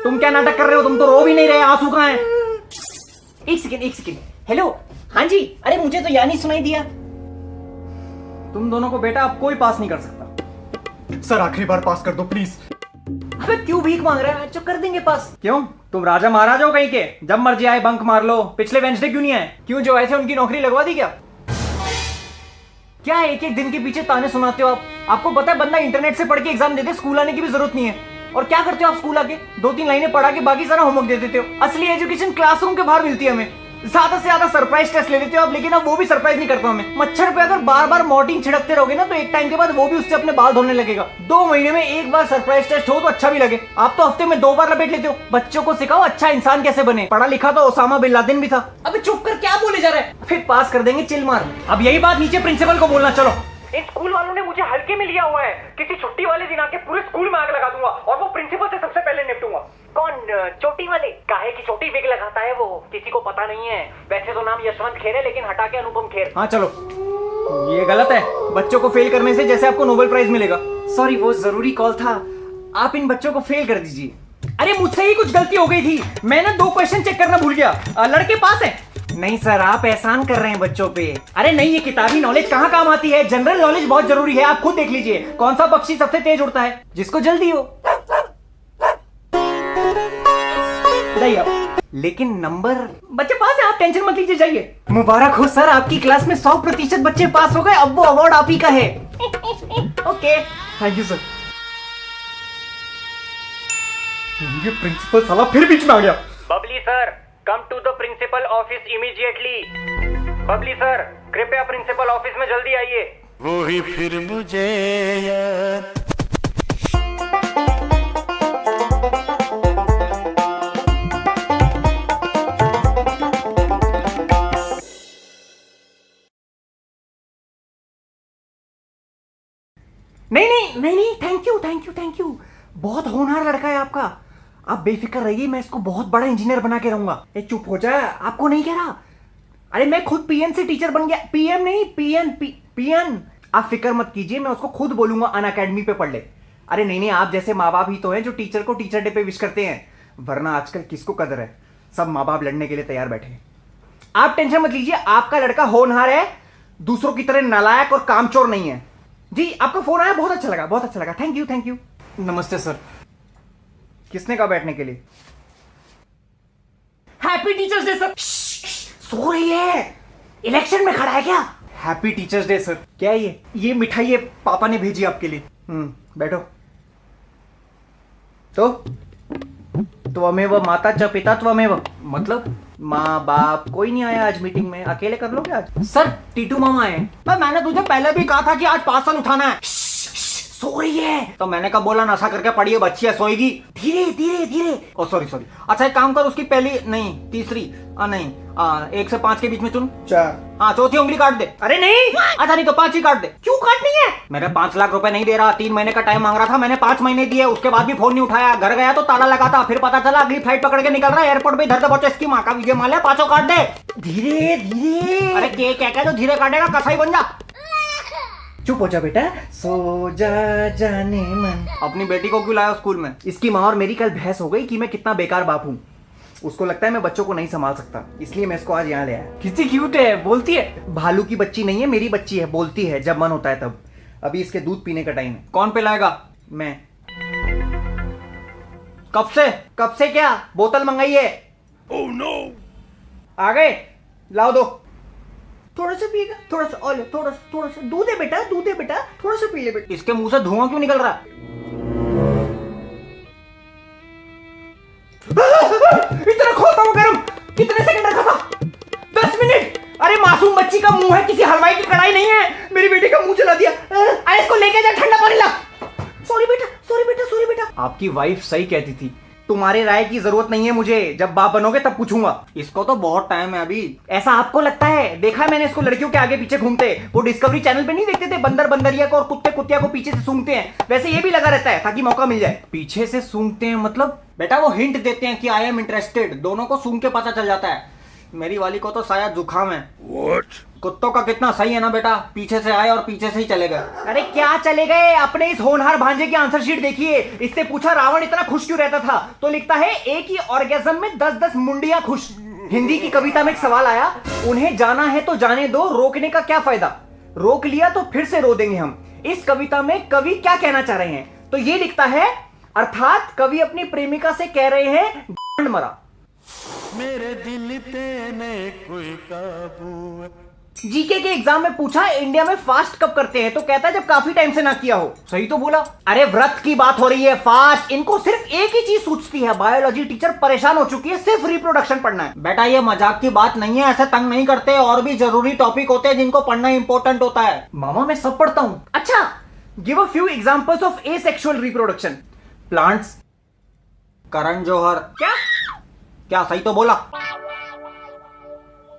तुम क्या नाटक कर रहे हो? तुम तो रो भी नहीं रहे, आंसू कहां हैं? एक सेकेंड। हेलो, हाँ जी। अरे मुझे तो यानी सुनाई दिया। तुम दोनों को बेटा अब कोई पास नहीं कर सकता। सर आखिरी बार पास कर दो प्लीज। अबे क्यों भीख मांग रहा है? कर देंगे पास। क्यों? तुम राजा महाराजा हो कहीं के, जब मर्जी आए बंक मार लो। पिछले वेंसडे क्यों नहीं आए? क्यों जो ऐसे उनकी नौकरी लगवा दी क्या? क्या एक एक दिन के पीछे ताने सुनाते हो आप? आपको पता है बंदा इंटरनेट से पढ़ के एग्जाम देते, स्कूल आने की भी जरूरत नहीं है। और क्या करते हो आप स्कूल आके? 2-3 लाइनें पढ़ा के बाकी सारा होमवर्क दे देते हो। असली एजुकेशन क्लासरूम के बाहर मिलती है हमें। ज्यादा से ज्यादा सरप्राइज टेस्ट ले लेते हो आप, लेकिन अब वो भी सरप्राइज नहीं करता हमें। मच्छर पे अगर बार बार मॉर्टिन छिड़कते रहोगे ना, तो एक टाइम के बाद वो भी उससे अपने बाल धोने लगेगा। 2 महीने में एक बार सरप्राइज टेस्ट हो तो अच्छा भी लगे। आप तो हफ्ते में 2 बार लपेट लेते हो। बच्चों को सिखाओ अच्छा इंसान कैसे बने। पढ़ा लिखा तो ओसामा बिन लादेन भी था। अबे चुप कर, क्या बोले जा रहा है? फिर पास कर देंगे चिल मार। अब यही बात नीचे प्रिंसिपल को बोलना। चलो। इन स्कूल वालों ने मुझे हल्के में लिया हुआ है। किसी छुट्टी वाले दिन आके पूरे स्कूल में आग लगा दूंगा और वो प्रिंसिपल से सबसे पहले निपटूंगा। कौन? चोटी वाले? काहे की चोटी विग लगाता है वो, किसी को पता नहीं है। वैसे तो नाम यशवंत खेर है, लेकिन हटा के अनुपम खेर। हाँ चलो, ये गलत है। बच्चों को फेल करने से जैसे आपको नोबेल प्राइज मिलेगा। सॉरी, वो जरूरी कॉल था। आप इन बच्चों को फेल कर दीजिए। अरे मुझसे ही कुछ गलती हो गई थी, मैं ना 2 क्वेश्चन चेक करना भूल गया। लड़के पास है? नहीं सर, आप एहसान कर रहे हैं बच्चों पे। अरे नहीं, ये किताबी नॉलेज कहाँ काम आती है? जनरल नॉलेज बहुत जरूरी है। आप खुद देख लीजिए, कौन सा पक्षी सबसे तेज उड़ता है? जिसको जल्दी हो। जाइए आप। लेकिन नंबर बच्चे पास है, आप टेंशन मत लीजिए, जाइए। मुबारक हो सर, आपकी क्लास में 100% बच्चे पास हो गए। अब वो अवार्ड आप ही का है। Okay, thank you sir. ये प्रिंसिपल साला फिर बीच में आ गया। Babli sir, come to the principal office immediately. Babli sir, कृपया प्रिंसिपल ऑफिस में जल्दी आइए। वो ही फिर मुझे याद। नहीं, थैंक यू। बहुत होनहार लड़का है आपका। आप बेफिक्र रहिए, मैं इसको बहुत बड़ा इंजीनियर बना के रहूंगा। ए चुप हो जा, आपको नहीं कह रहा। अरे मैं खुद पीएन से टीचर बन गया। पीएम नहीं, पीएन। आप फिक्र मत कीजिए, मैं उसको खुद बोलूंगा अन अकेडमी पे पढ़ ले। अरे नहीं, आप जैसे माँ बाप ही तो हैं जो टीचर को टीचर डे पे विश करते हैं, वरना आजकल किसको कदर है। सब माँ बाप लड़ने के लिए तैयार बैठे हैं। आप टेंशन मत लीजिए, आपका लड़का होनहार है, दूसरों की तरह नालायक और कामचोर नहीं है। जी, आपका फोन आया, बहुत अच्छा लगा। Thank you. नमस्ते सर। किसने कहा बैठने के लिए? Happy teachers day sir. सो रही है, इलेक्शन में खड़ा है क्या? Happy teachers day sir. क्या है ये? ये मिठाई ये पापा ने भेजी आपके लिए। बैठो। तो त्वमेव माता च पिता त्वमेव, मतलब माँ बाप कोई नहीं आया आज मीटिंग में, अकेले कर लोगे आज? सर, टीटू मामा आए। पर मैंने तुझे पहले भी कहा था कि आज पार्सल उठाना है। सो रही है। तो मैंने कहा बोला नशा करके पड़ी है, बच्ची है, सोएगी। धीरे। ओ सॉरी। अच्छा एक काम कर, उसकी पहली नहीं तीसरी नहीं 1 से 5 के बीच में चुन। 4। हाँ, चौथी उंगली काट दे। अरे नहीं, अच्छा नहीं तो 5 ही काट दे। क्यों काटनी है? मेरे 5 लाख रुपए नहीं दे रहा, 3 महीने का टाइम मांग रहा था, मैंने 5 महीने दिए, उसके बाद भी फोन नहीं उठाया। घर गया तो ताला लगा था, फिर पता चला अगली फ्लाइट पकड़ के निकल रहा है, एयरपोर्ट पे इधर से पहुंचे। इसकी माँ का विजय माल्या, 5 काट दे। धीरे। अरे क्या जो धीरे काटेगा, कसाई बन जा। चुप हो जा बेटा, सो जा जाने मन। अपनी बेटी को क्यों लाया स्कूल में? इसकी माँ और मेरी कल बहस हो गई कि मैं कितना बेकार बाप हूँ। उसको लगता है मैं बच्चों को नहीं संभाल सकता, इसलिए मैं इसको आज यहाँ ले आया। कितनी क्यूट है, बोलती है। भालू की बच्ची नहीं है, मेरी बच्ची है, बोलती है जब मन होता है तब। अभी इसके दूध पीने का टाइम है। कौन पिलाएगा? मैं। कब से क्या? बोतल मंगाइए। Oh no! आ गए, लाओ दो। थोड़ा सा पिएगा, थोड़ा सा और थोड़ा सा दूध है बेटा, थोड़ा सा पी ले बेटा। इसके मुंह से धुआं क्यों निकल रहा? इतना खोता हूँ गरम, कितने सेकंड रखा था? 10 मिनट। अरे मासूम बच्ची का मुंह है, किसी हलवाई की कढ़ाई नहीं है। मेरी बेटी का मुंह जला दिया। अरे इसको लेके जा, ठंडा पानी ला। सॉरी बेटा। आपकी वाइफ सही कहती थी। तुम्हारे राय की जरूरत नहीं है मुझे, जब बाप बनोगे तब पूछूंगा। इसको तो बहुत टाइम है अभी। ऐसा आपको लगता है? देखा है मैंने इसको लड़कियों के आगे पीछे घूमते। वो डिस्कवरी चैनल पे नहीं देखते थे, बंदर बंदरिया को और कुत्ते कुतिया को पीछे से सूंघते हैं, वैसे ये भी लगा रहता है ताकि मौका मिल जाए। पीछे से सूंघते हैं मतलब? बेटा वो हिंट देते हैं कि आई एम इंटरेस्टेड, दोनों को सूंघ के पता चल जाता है। मेरी वाली को तो शायद जुकाम है। What? कुत्तों का कितना सही है ना बेटा, पीछे से आए और पीछे से ही चले गए। अरे क्या चले गए? अपने इस होनहार भांजे की आंसर शीट देखिए। इससे पूछा रावण इतना खुश क्यों रहता था, तो लिखता है एक ही ऑर्गेज्म में 10-10 मुंडियां खुश। हिंदी की कविता में एक सवाल आया, उन्हें जाना है तो जाने दो, रोकने का क्या फायदा, रोक लिया तो फिर से रो देंगे हम। इस कविता में कवि क्या कहना चाह रहे हैं? तो ये लिखता है, अर्थात कवि अपनी प्रेमिका से कह रहे हैं गांड मरा। मेरे दिल पे ने कोई काबू। जीके के एग्जाम में पूछा इंडिया में फास्ट कब करते हैं, तो कहता है जब काफी टाइम से ना किया हो। सही तो बोला। अरे व्रत की बात हो रही है, फास्ट। इनको सिर्फ एक ही चीज सूझती है। बायोलॉजी टीचर परेशान हो चुकी है, सिर्फ रिप्रोडक्शन पढ़ना है। बेटा ये मजाक की बात नहीं है, ऐसे तंग नहीं करते, और भी जरूरी टॉपिक होते हैं जिनको पढ़ना इंपॉर्टेंट होता है। मामा मैं सब पढ़ता हूं। अच्छा, give a few examples of asexual reproduction. Plants. Karan Johar. क्या सही तो बोला?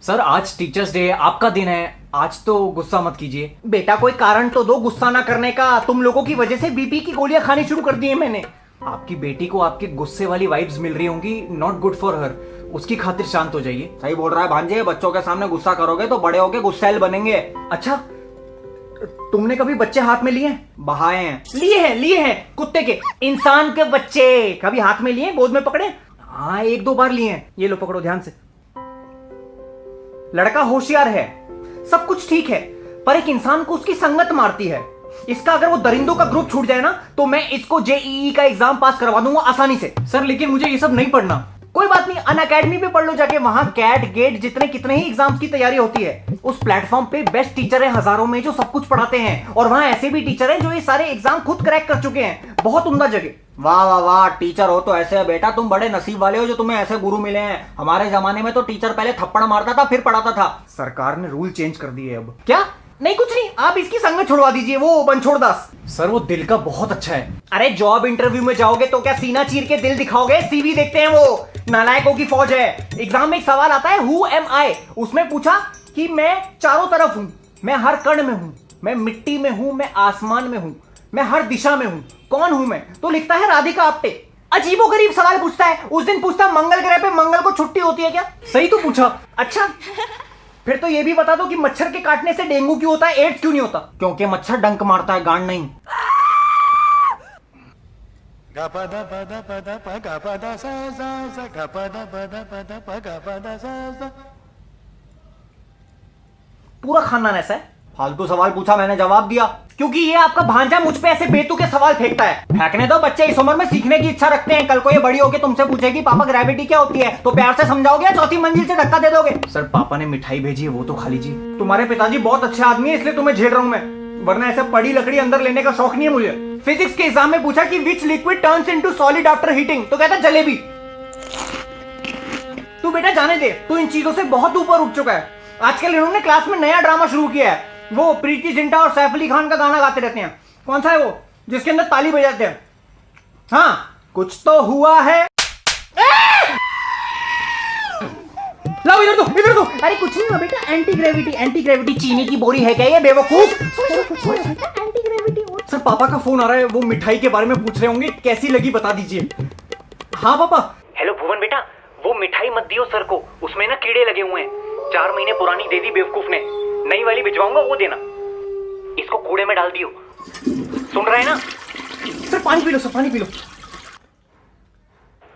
सर आज टीचर्स डे, आपका दिन है, आज तो गुस्सा मत कीजिए। बेटा कोई कारण तो दो गुस्सा ना करने का। तुम लोगों की वजह से बीपी की गोलियां खानी शुरू कर दी है मैंने। आपकी बेटी को आपके गुस्से वाली वाइब्स मिल रही होंगी, नॉट गुड फॉर हर। उसकी खातिर शांत हो जाइए। सही बोल रहा है भांजे, बच्चों के सामने गुस्सा करोगे तो बड़े होके गुस्सैल बनेंगे। अच्छा, तुमने कभी बच्चे हाथ में लिए? बहाए हैं। लिए हैं कुत्ते के। इंसान के बच्चे कभी हाथ में लिए, गोद में पकड़े? हाँ 1-2 बार लिए हैं। ये लो पकड़ो ध्यान से। लड़का होशियार है, सब कुछ ठीक है, पर एक इंसान को उसकी संगत मारती है। इसका अगर वो दरिंदों का ग्रुप छूट जाए ना तो मैं इसको जेईई का एग्जाम पास करवा दूंगा आसानी से। सर लेकिन मुझे ये सब नहीं पढ़ना। कोई बात नहीं, अन अकेडमी पे पढ़ लो जाके, वहां कैट गेट जितने कितने ही एग्जाम्स की तैयारी होती है। उस प्लेटफॉर्म पे बेस्ट टीचर है हजारों में जो सब कुछ पढ़ाते हैं, और वहां ऐसे भी टीचर हैं जो ये सारे एग्जाम खुद क्रैक कर चुके हैं। बहुत उम्दा जगह। वाह वाह वाह, टीचर हो तो ऐसे है बेटा, तुम बड़े नसीब वाले हो जो तुम्हें ऐसे गुरु मिले हैं। हमारे जमाने में तो टीचर पहले थप्पड़ मारता था फिर पढ़ाता था। सरकार ने रूल चेंज कर दिए अब। क्या? नहीं कुछ नहीं, आप इसकी संगत छुड़वा दीजिए, वो बनछोड़ दास। सर वो दिल का बहुत अच्छा है। अरे जॉब इंटरव्यू में जाओगे तो क्या सीना चीर के दिल दिखाओगे? सीवी देखते हैं, वो नालायकों की फौज है। एग्जाम में एक सवाल आता है हु एम आई, उसमें पूछा कि मैं चारों तरफ हूं, मैं हर कण में हूं, मैं मिट्टी में हूं, मैं आसमान में हूं, मैं हर दिशा में हूं, कौन हूं मैं? तो लिखता है राधिका आप्टे। अजीबोगरीब सवाल पूछता है। उस दिन पूछता मंगल ग्रह पे मंगल को छुट्टी होती है क्या? सही तो पूछा। अच्छा फिर तो ये भी बता दो कि मच्छर के काटने से डेंगू क्यों होता है, एड्स क्यों नहीं होता? क्योंकि मच्छर डंक मारता है, गांड नहीं। गपदा पदा पदा प गपदा सा सा सा गपदा पदा पदा प गपदा सा सा। पूरा खानदान ऐसा है। फालतू सवाल पूछा, मैंने जवाब दिया, क्योंकि ये आपका भांजा मुझ पे ऐसे बेतुके सवाल फेंकता है। फेंकने दो, बच्चे इस उम्र में सीखने की इच्छा रखते हैं। कल को ये बड़ी होकर तुमसे पूछेगी पापा ग्रेविटी क्या होती है, तो प्यार से समझाओगे या चौथी मंजिल से धक्का दे दोगे? सर पापा ने मिठाई भेजी है, वो तो खा लीजिए। तुम्हारे पिताजी बहुत अच्छे आदमी है इसलिए तुम्हें झेल रहा हूं मैं, वरना ऐसे पड़ी लकड़ी अंदर लेने का शौक नहीं है मुझे। फिजिक्स के एग्जाम में पूछा कि विच liquid turns into solid after heating, तो कहता जलेबी। तू बेटा जाने दे, तू इन चीजों से बहुत ऊपर उठ चुका है। आजकल इन्होंने क्लास में नया ड्रामा शुरू किया है, वो प्रीति जिंटा और सैफ अली खान का गाना गाते रहते हैं। कौन सा है वो जिसके अंदर ताली बजाते हैं? हाँ कुछ तो हुआ है। लाओ इधर दो, इधर दो। अरे कुछ नहीं हुआ बेटा, एंटी ग्रेविटी। एंटी ग्रेविटी चीनी की बोरी है क्या ये बेवकूफ? Anti gravity. सर पापा का फोन आ रहा है, वो मिठाई के बारे में पूछ रहे होंगे, कैसी लगी बता दीजिए। हाँ पापा। हेलो भुवन बेटा, वो मिठाई मत दियो सर को, उसमें ना कीड़े लगे हुए हैं। 4 महीने पुरानी दे दी बेवकूफ ने, नई वाली भिजवाऊंगा वो देना। इसको कूड़े में डाल दियो, सुन रहे हैं ना? सर पानी पी लो, सर पानी पी लो।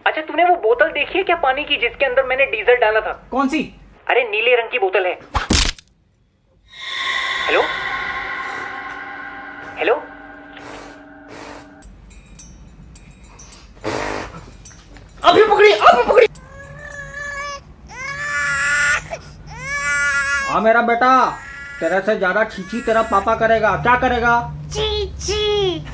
अच्छा तूने वो बोतल देखी है क्या पानी की जिसके अंदर मैंने डीजल डाला था? कौन सी? अरे नीले रंग की बोतल है। हेलो हेलो, अभी पकड़ी, अभी पकड़ी। हाँ मेरा बेटा, तेरे से ज्यादा छीछी तेरा पापा करेगा। क्या करेगा? चीची।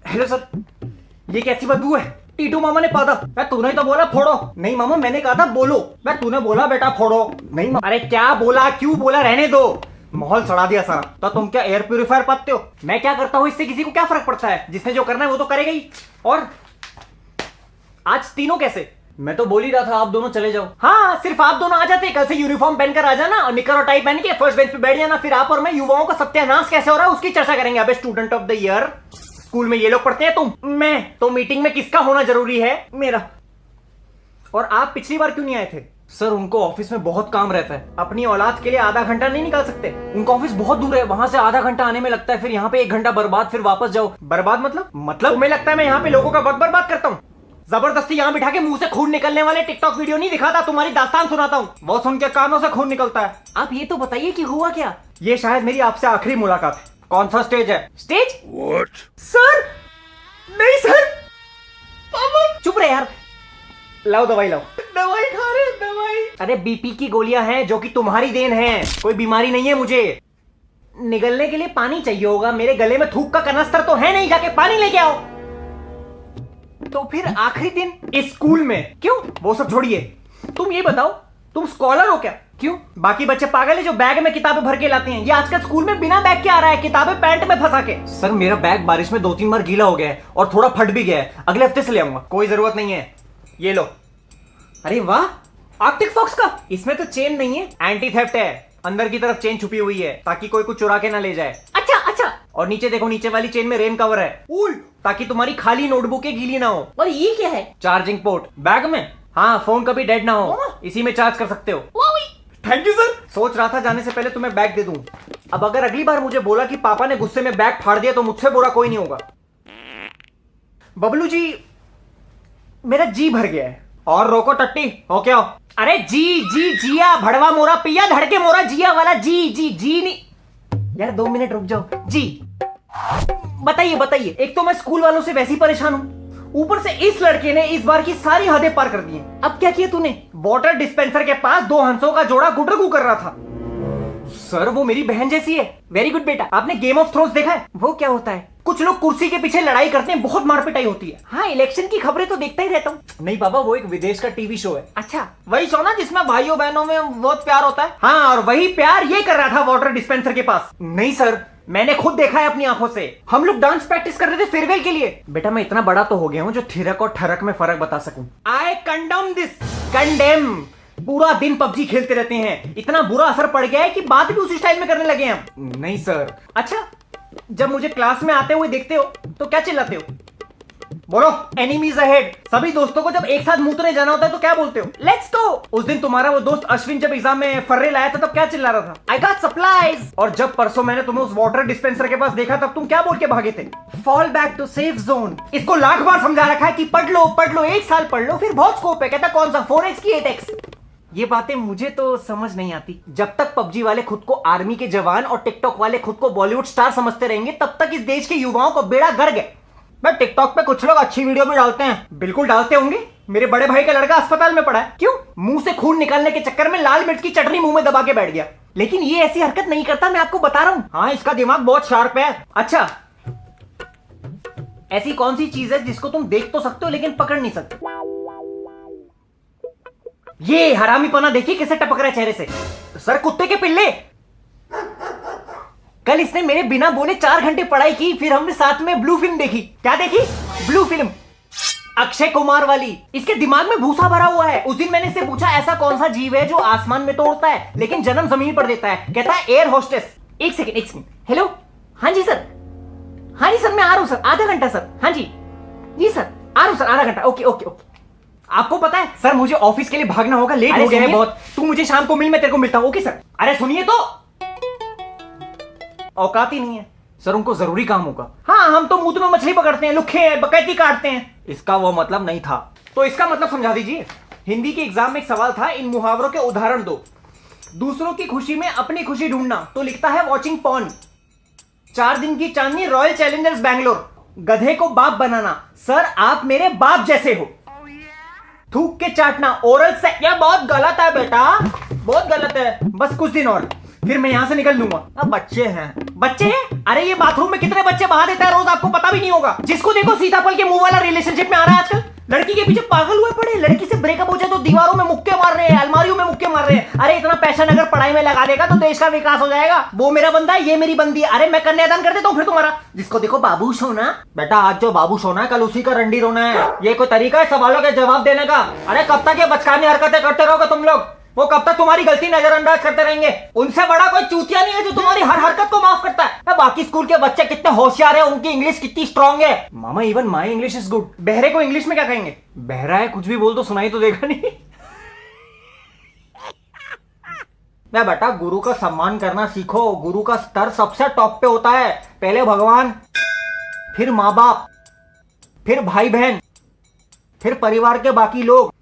हेलो सर, ये कैसी बदबू है? टीटू मामा ने पादा। मैं तूने तो बोला फोड़ो। नहीं मामा मैंने कहा था बोलो। मैं तूने बोला बेटा फोड़ो। नहीं मामा। अरे क्या बोला, क्यों बोला, रहने दो। माहौल सड़ा दिया सारा। तो तुम क्या एयर प्यूरिफायर पाते हो? मैं क्या करता हूँ इससे किसी को क्या फर्क पड़ता है? जिसने जो करना है वो तो करेगा ही। और आज तीनों कैसे? मैं तो बोल ही रहा था आप दोनों चले जाओ। हाँ सिर्फ आप दोनों आ जाते, कल से यूनिफॉर्म पहनकर आ जाना और निकर और टाई पहन के फर्स्ट बेंच पे बैठ जाना। फिर आप और मैं युवाओं का सत्यानाश कैसे हो रहा है उसकी चर्चा करेंगे। अबे student of the year, school में ये लोग पढ़ते हैं, तुम मैं। तो मीटिंग में किसका होना जरूरी है? मेरा। और आप पिछली बार क्यों नहीं आए थे? सर उनको ऑफिस में बहुत काम रहता है। अपनी औलाद के लिए आधा घंटा नहीं निकाल सकते? उनका ऑफिस बहुत दूर है, वहां से आधा घंटा आने में लगता है, फिर यहाँ पे 1 घंटा बर्बाद, फिर वापस जाओ। बर्बाद मतलब तुम्हें लगता है मैं यहाँ पे लोगों का वक्त बर्बाद करता हूँ? जबरदस्ती यहाँ बिठा के मुंह से खून निकलने वाले टिकटॉक वीडियो नहीं दिखाता, तुम्हारी दास्तान सुनाता हूँ। वो सुन के कानों से खून निकलता है। आप ये तो बताइए कि हुआ क्या? ये शायद मेरी आपसे आखिरी मुलाकात है। कौन सा स्टेज है? स्टेज? What? सर नहीं सर, पापा चुप रहे यार। लाओ दवाई लाओ। दवाई खा रहे, दवाई। अरे बीपी की गोलियां हैं जो कि तुम्हारी देन है, कोई बीमारी नहीं है मुझे। निगलने के लिए पानी चाहिए होगा, मेरे गले में थूक का कनस्तर तो है नहीं, जाके पानी लेके आओ। तो फिर आखिरी दिन इस स्कूल में क्यों? वो सब छोड़िए, तुम ये बताओ तुम स्कॉलर हो क्या? क्यों? बाकी बच्चे पागल है जो बैग में किताबें भर के लाते हैं। ये आजकल स्कूल में बिना बैग के आ रहा है, किताबें पैंट में फंसा के। सर मेरा बैग बारिश में 2-3 बार गीला हो गया है और थोड़ा फट भी गया है, अगले हफ्ते से ले आऊंगा। कोई जरूरत नहीं है, ये लो। अरे वाह, आर्कटिक फॉक्स का। इसमें तो चेन नहीं है, एंटी थेफ्ट है। अंदर की तरफ चेन छुपी हुई है ताकि कोई कुछ चुरा के ना ले जाए। अच्छा अच्छा। और नीचे देखो, नीचे वाली चेन में रेन कवर है, ताकि तुम्हारी खाली नोटबुक गीली ना हो। और ये क्या है? चार्जिंग पोर्ट बैग में। हाँ, फोन कभी डेड ना हो, इसी में चार्ज कर सकते हो। Thank you sir. सोच रहा था जाने से पहले तुम्हें बैग दे दूं। अब अगर अगली बार मुझे बोला कि पापा ने गुस्से में बैग फाड़ दिया तो मुझसे बुरा कोई नहीं होगा। बबलू जी, मेरा जी भर गया है। और रोको टट्टी, हो क्या हो? अरे जी जी जिया, भड़वा मोरा पिया, धड़के मोरा जिया वाला जी जी जी नहीं। यार 2 मिनट रुक जाओ जी। बताइए बताइए। एक तो मैं स्कूल वालों से वैसे ही परेशान हूं, ऊपर से इस लड़के ने इस बार की सारी हदें पार कर दी हैं। अब क्या किया तूने? वाटर डिस्पेंसर के पास 2 हंसों का जोड़ा गुडरगू कर रहा था। सर वो मेरी बहन जैसी है। वेरी गुड बेटा। आपने गेम ऑफ थ्रोन्स देखा है? वो क्या होता है? कुछ लोग कुर्सी के पीछे लड़ाई करते हैं, बहुत मारपिटाई होती है। हाँ, इलेक्शन की खबरें तो देखता ही रहता हूँ। नहीं बाबा, वो एक विदेश का टीवी शो है। अच्छा, वही शो ना जिसमें भाइयों बहनों में बहुत प्यार होता है। हाँ, और वही प्यार ये कर रहा था वाटर डिस्पेंसर के पास। नहीं सर, मैंने खुद देखा है अपनी आंखों से। हम लोग डांस प्रैक्टिस कर रहे थे फेयरवेल के लिए। बेटा मैं इतना बड़ा तो हो गया हूँ जो थिरक और ठरक में फर्क बता सकूं। आई कंडम दिस। कंडेम। पूरा दिन पबजी खेलते रहते हैं, इतना बुरा असर पड़ गया है कि बात भी उसी स्टाइल में करने लगे हैं हम। नहीं सर। अच्छा, जब मुझे क्लास में आते हुए देखते हो तो क्या चिल्लाते हो? बोलो। Enemies ahead. सभी दोस्तों को जब एक साथ मूतने जाना होता है तो क्या बोलते हो? Let's go. उस दिन तुम्हारा वो दोस्त अश्विन जब एग्जाम में फर्रे लाया था तब क्या चिल्ला रहा था? I got supplies. और जब परसों मैंने तुम्हें उस वाटर डिस्पेंसर के पास देखा तब तुम क्या बोल के भागे थे? Fall back to safe zone. इसको लाख बार समझा रखा है कि पढ़ लो 1 साल पढ़ लो, फिर बहुत स्कोप है। कहता कौन सा 4x की 8x? ये बातें मुझे तो समझ नहीं आती। जब तक पबजी वाले खुद को आर्मी के जवान और टिकटॉक वाले खुद को बॉलीवुड स्टार समझते रहेंगे तब तक इस देश के युवाओं को बेड़ा गर्क है। मैं टिकटॉक पे कुछ लोग अच्छी वीडियो भी डालते हैं। बिल्कुल डालते होंगे। मेरे बड़े भाई का लड़का अस्पताल में पड़ा है। क्यों? मुंह से खून निकालने के चक्कर में लाल मिर्च की चटनी मुंह में दबा के बैठ गया। लेकिन ये ऐसी हरकत नहीं करता, मैं आपको बता रहा हूं। हाँ, इसका दिमाग बहुत शार्प है। अच्छा, ऐसी कौन सी चीज है जिसको तुम देख तो सकते हो लेकिन पकड़ नहीं सकते? ये हरामीपना देखिए कैसे टपक रहा है चेहरे से। सर कुत्ते के पिल्ले। कल इसने मेरे बिना बोले 4 घंटे पढ़ाई की, फिर हमने साथ में ब्लू फिल्म देखी। क्या देखी? ब्लू फिल्म, अक्षय कुमार वाली। इसके दिमाग में भूसा भरा हुआ है। उस दिन मैंने इससे पूछा ऐसा कौन सा जीव है जो आसमान में तो उड़ता है लेकिन जन्म जमीन पर देता है? कहता है एयर होस्टेस। एक सेकंड। हेलो, हाँ जी सर। हाँ जी सर, मैं आ रहा हूं सर, आधा घंटा सर। हाँ जी जी सर, आ रहा हूं सर, आधा घंटा। Okay okay okay. आपको पता है सर, मुझे ऑफिस के लिए भागना होगा, लेट हो गया है बहुत। तू मुझे शाम को मिल, मैं तेरे को मिलता हूं। Okay sir. अरे सुनिए तो, औकात ही नहीं है सर, उनको जरूरी काम होगा। हाँ, हम तो मुंह में मछली पकड़ते हैं, लुखे हैं, बकैती काटते हैं। इसका वो मतलब नहीं था। तो इसका मतलब समझा दीजिए। हिंदी के एग्जाम में एक सवाल था, इन मुहावरों के उदाहरण दो। दूसरों की खुशी में अपनी खुशी ढूंढना, तो लिखता है वॉचिंग पॉर्न। 4 दिन की चांदनी, रॉयल चैलेंजर्स बैंगलोर। गधे को बाप बनाना, सर आप मेरे बाप जैसे हो। थूक के चाटना, ओरल से। यह बहुत गलत है बेटा, बहुत गलत है। बस कुछ दिन और, फिर मैं यहां से निकल लूंगा। अब बच्चे हैं। अरे ये बाथरूम में कितने बच्चे बहा देता है रोज, आपको पता भी नहीं होगा। जिसको देखो सीताफल के मुंह वाला रिलेशनशिप में आ रहा है आजकल। लड़की के पीछे पागल हुए पड़े, लड़की से ब्रेकअप हो जाए तो दीवारों में मुक्के मार रहे हैं, अलमारियों में मुक्के मार रहे हैं। अरे इतना पैसा अगर पढ़ाई में लगा देगा तो देश का विकास हो जाएगा। वो मेरा बंदा है, ये मेरी बंदी है। अरे मैं कन्यादान कर देता हूँ फिर तुम्हारा। जिसको देखो बाबू सोना। बेटा आज जो बाबू सोना है कल उसी का रंडी रोना है। ये कोई तरीका है सवालों के जवाब देने का? अरे कब तक ये बचकानी हरकतें करते रहोगे तुम लोग? वो कब तक तुम्हारी गलती नजरअंदाज करते रहेंगे? उनसे बड़ा कोई चूतिया नहीं है जो तुम्हारी हर हरकत को माफ करता है। बाकी स्कूल के बच्चे कितने होशियार हैं, उनकी इंग्लिश कितनी स्ट्रांग है। मामा even my English is good. बहरे को इंग्लिश में क्या कहेंगे? बहरा है, कुछ भी बोल तो सुनाई तो देगा नहीं। मैं बेटा गुरु का सम्मान करना सीखो। गुरु का स्तर सबसे टॉप पे होता है। पहले भगवान, फिर माँ बाप, फिर भाई बहन, फिर परिवार के बाकी लोग,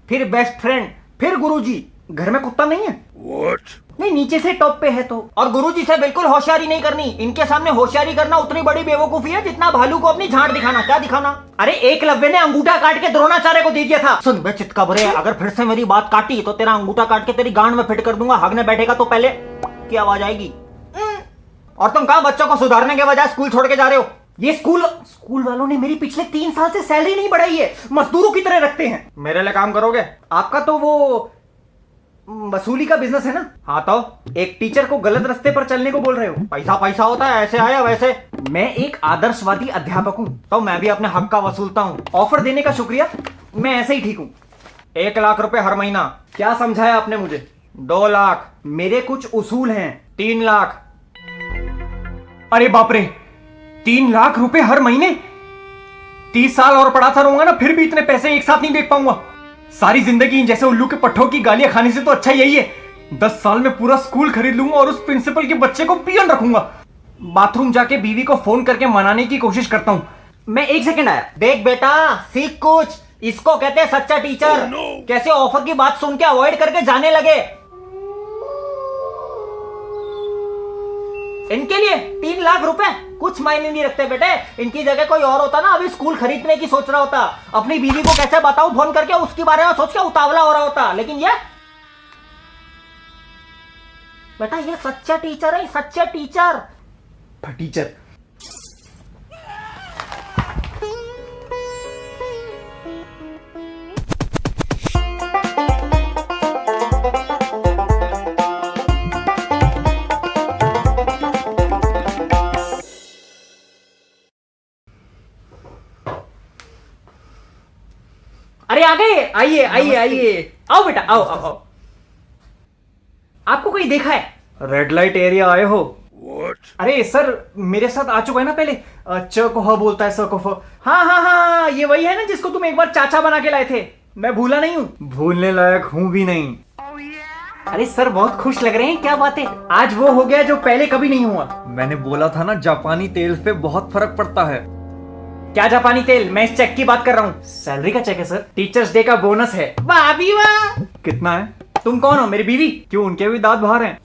फिर बेस्ट फ्रेंड, फिर गुरुजी। घर में कुत्ता नहीं है? What? नहीं, नीचे से टॉप पे है तो। और गुरुजी से बिल्कुल होशियारी नहीं करनी। इनके सामने होशियारी करना उतनी बड़ी बेवकूफी है जितना भालू को अपनी झाड़ दिखाना। क्या दिखाना? अरे एकलव्य ने अंगूठा काट के द्रोणाचार्य को दे दिया था। सुन बे चितकबरे, अगर फिर से मेरी बात काटी तो तेरा अंगूठा काट के तेरी गांड में फिट कर दूंगा। हगने बैठेगा तो पहले की आवाज आएगी। और तुम कहां बच्चों को सुधारने के बजाय स्कूल छोड़ के जा रहे हो? ये स्कूल वालों ने मेरी पिछले 3 साल से सैलरी नहीं बढ़ाई है, मजदूरों की तरह रखते हैं। मेरे लिए काम करोगे? आपका तो वो वसूली का बिजनेस है ना। हाँ तो एक टीचर को गलत रास्ते पर चलने को बोल रहे हो। पैसा पैसा होता है, ऐसे आया वैसे। मैं एक आदर्शवादी अध्यापक हूँ तो मैं भी अपने हक का वसूलता हूँ। ऑफर देने का शुक्रिया, मैं ऐसे ही ठीक हूँ। 1 लाख रुपए हर महीना। क्या समझाया आपने मुझे? 2 लाख। मेरे कुछ उसूल हैं। 3 लाख। अरे बाप रे, 3 लाख रुपए हर महीने? 30 साल और पढ़ाता रहूंगा ना, फिर भी इतने पैसे एक साथ नहीं देख पाऊंगा। सारी जिंदगी इन जैसे उल्लू के पट्ठों की गालियां खाने से तो अच्छा यही है 10 साल में पूरा स्कूल खरीद लूंगा और उस प्रिंसिपल के बच्चे को पियन रखूंगा। बाथरूम जाके बीवी को फोन करके मनाने की कोशिश करता हूं। मैं 1 सेकंड आया। देख बेटा, सीख कुछ। इसको कहते हैं सच्चा टीचर। कैसे ऑफर की बात सुन के अवॉइड करके जाने लगे। इनके लिए 3 लाख रुपए कुछ मायने नहीं रखते बेटे। इनकी जगह कोई और होता ना, अभी स्कूल खरीदने की सोच रहा होता। अपनी बीवी को कैसे बताऊं फोन करके, उसके बारे में सोच के उतावला हो रहा होता। लेकिन ये बेटा, ये सच्चा टीचर है, सच्चा टीचर। टीचर। अरे आ गए, आइए आइए आइए, आओ बेटा, आओ आओ आओ। आपको कोई देखा है? रेड लाइट एरिया आए हो? अरे सर, मेरे साथ आ चुका है ना पहले। च को ह बोलता है, स को फ। हाँ हाँ हाँ, ये वही है ना जिसको तुम एक बार चाचा बना के लाए थे। मैं भूला नहीं हूँ। भूलने लायक हूं भी नहीं। अरे सर, बहुत खुश लग रहे हैं, क्या बात है? आज वो हो गया जो पहले कभी नहीं हुआ। मैंने बोला था ना, जापानी तेल पे बहुत फर्क पड़ता है। क्या जापानी तेल? मैं इस चेक की बात कर रहा हूँ। सैलरी का चेक है सर, टीचर्स डे का बोनस है। वाह भी वाह। कितना है? तुम कौन हो? मेरी बीवी। क्यों, उनके भी दांत बाहर हैं?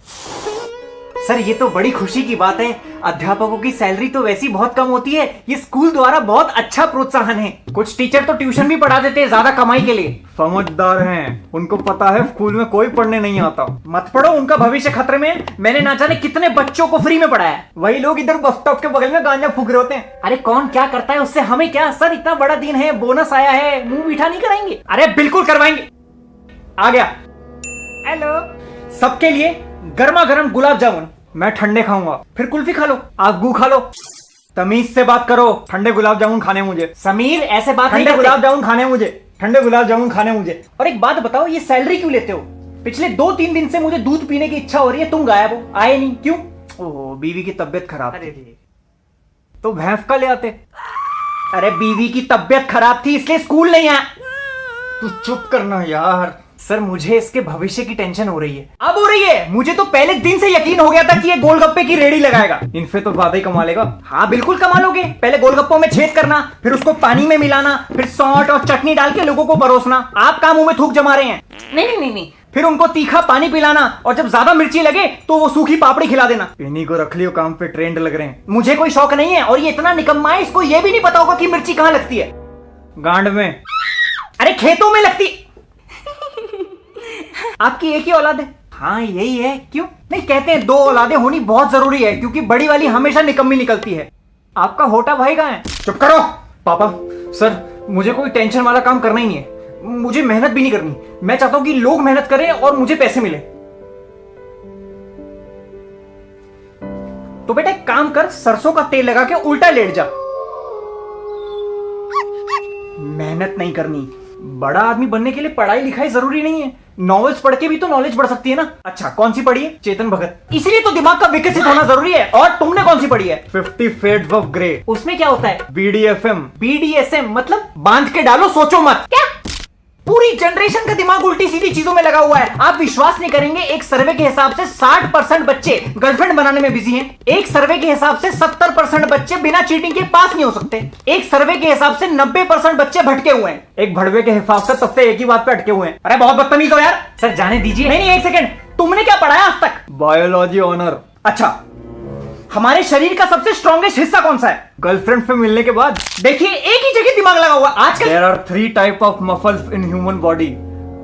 सर, ये तो बड़ी खुशी की बात है। अध्यापकों की सैलरी तो वैसी बहुत कम होती है, ये स्कूल द्वारा बहुत अच्छा प्रोत्साहन है। कुछ टीचर तो ट्यूशन भी पढ़ा देते हैं ज्यादा कमाई के लिए। समझदार हैं, उनको पता है स्कूल में कोई पढ़ने नहीं आता। मत पढ़ो, उनका भविष्य खतरे में। मैंने ना जाने कितने बच्चों को फ्री में पढ़ाया। वही लोग इधर बस स्टॉप के बगल में गांजा फूक रहे होते हैं। अरे कौन क्या करता है, उससे हमें क्या सर? इतना बड़ा दिन है, बोनस आया है, मुंह मीठा नहीं कराएंगे? अरे बिल्कुल करवाएंगे। आ गया। हेलो। सबके लिए गर्मा गर्म गुलाब जामुन। मैं ठंडे खाऊंगा। फिर कुल्फी खा लो। आप गू खा लो। तमीज से बात करो। ठंडे गुलाब जामुन खाने मुझे। समीर, ऐसे बात नहीं ठंडे करते। गुलाब जामुन खाने मुझे। ठंडे गुलाब जामुन खाने मुझे। और एक बात बताओ, ये सैलरी क्यों लेते हो? पिछले 2-3 दिन से मुझे दूध पीने की इच्छा हो रही है, तुम गायब हो, आए नहीं, क्यों? ओह, बीवी की तबीयत खराब थी। अरे तो भैंस का ले आते। अरे बीवी की तबीयत खराब थी इसलिए स्कूल नहीं आया। तू चुप करना यार। सर, मुझे इसके भविष्य की टेंशन हो रही है। अब हो रही है। मुझे तो पहले दिन से यकीन हो गया था कि ये गोलगप्पे की रेडी लगाएगा। इनसे तो ज्यादा ही कमा लेगा। हाँ बिल्कुल कमा लोगे। पहले गोलगप्पों में छेद करना, फिर उसको पानी में मिलाना, फिर सॉल्ट और चटनी डाल के लोगों को परोसना। आप काम मुंह में थूक जमा रहे हैं। नहीं, फिर उनको तीखा पानी पिलाना, और जब ज्यादा मिर्ची लगे तो वो सूखी पापड़ी खिला देना। इन्हीं को रख लियो काम पे, ट्रेंड लग रहे हैं। मुझे कोई शौक नहीं है, और ये इतना निकम्मा है, इसको ये भी नहीं पता होगा कि मिर्ची कहाँ लगती है। गांड में। अरे खेतों में लगती। आपकी एक ही औलाद है? हाँ यही है। क्यों? नहीं, कहते हैं 2 औलादें होनी बहुत जरूरी है, क्योंकि बड़ी वाली हमेशा निकम्मी निकलती है। आपका होटा भाई कहाँ है? चुप करो। पापा, सर, मुझे कोई टेंशन वाला काम करना ही नहीं है। मुझे मेहनत भी नहीं करनी। मैं चाहता हूं कि लोग मेहनत करें और मुझे पैसे मिले। तो बेटा एक काम कर, सरसों का तेल लगा के उल्टा लेट जा। मेहनत नहीं करनी। बड़ा आदमी बनने के लिए पढ़ाई लिखाई जरूरी नहीं है। नॉवेल्स पढ़ के भी तो नॉलेज बढ़ सकती है ना। अच्छा, कौन सी पढ़ी है? चेतन भगत। इसलिए तो दिमाग का विकसित होना जरूरी है। और तुमने कौन सी पढ़ी है? 50 Shades of Grey। उसमें क्या होता है? BDSM। BDSM मतलब बांध के डालो, सोचो मत। क्या? पूरी जनरेशन का दिमाग उल्टी सीधी चीजों में लगा हुआ है। आप विश्वास नहीं करेंगे, एक सर्वे के हिसाब से 60% बच्चे गर्लफ्रेंड बनाने में बिजी हैं। एक सर्वे के हिसाब से 70% बच्चे बिना चीटिंग के पास नहीं हो सकते। एक सर्वे के हिसाब से 90% बच्चे भटके हुए हैं। एक भड़वे के हिसाब से सबसे एक ही बात पे अटके हुए हैं। अरे बहुत बदतमीज हो यार। सर जाने दीजिए। नहीं, एक सेकंड, तुमने क्या पढ़ाया आज तक? Biology honour. अच्छा, हमारे शरीर का सबसे स्ट्रॉन्गेस्ट हिस्सा कौन सा है? गर्लफ्रेंड से मिलने के बाद। देखिए, एक ही जगह दिमाग लगा हुआ आजकल। There are 3 type of muscles in human body: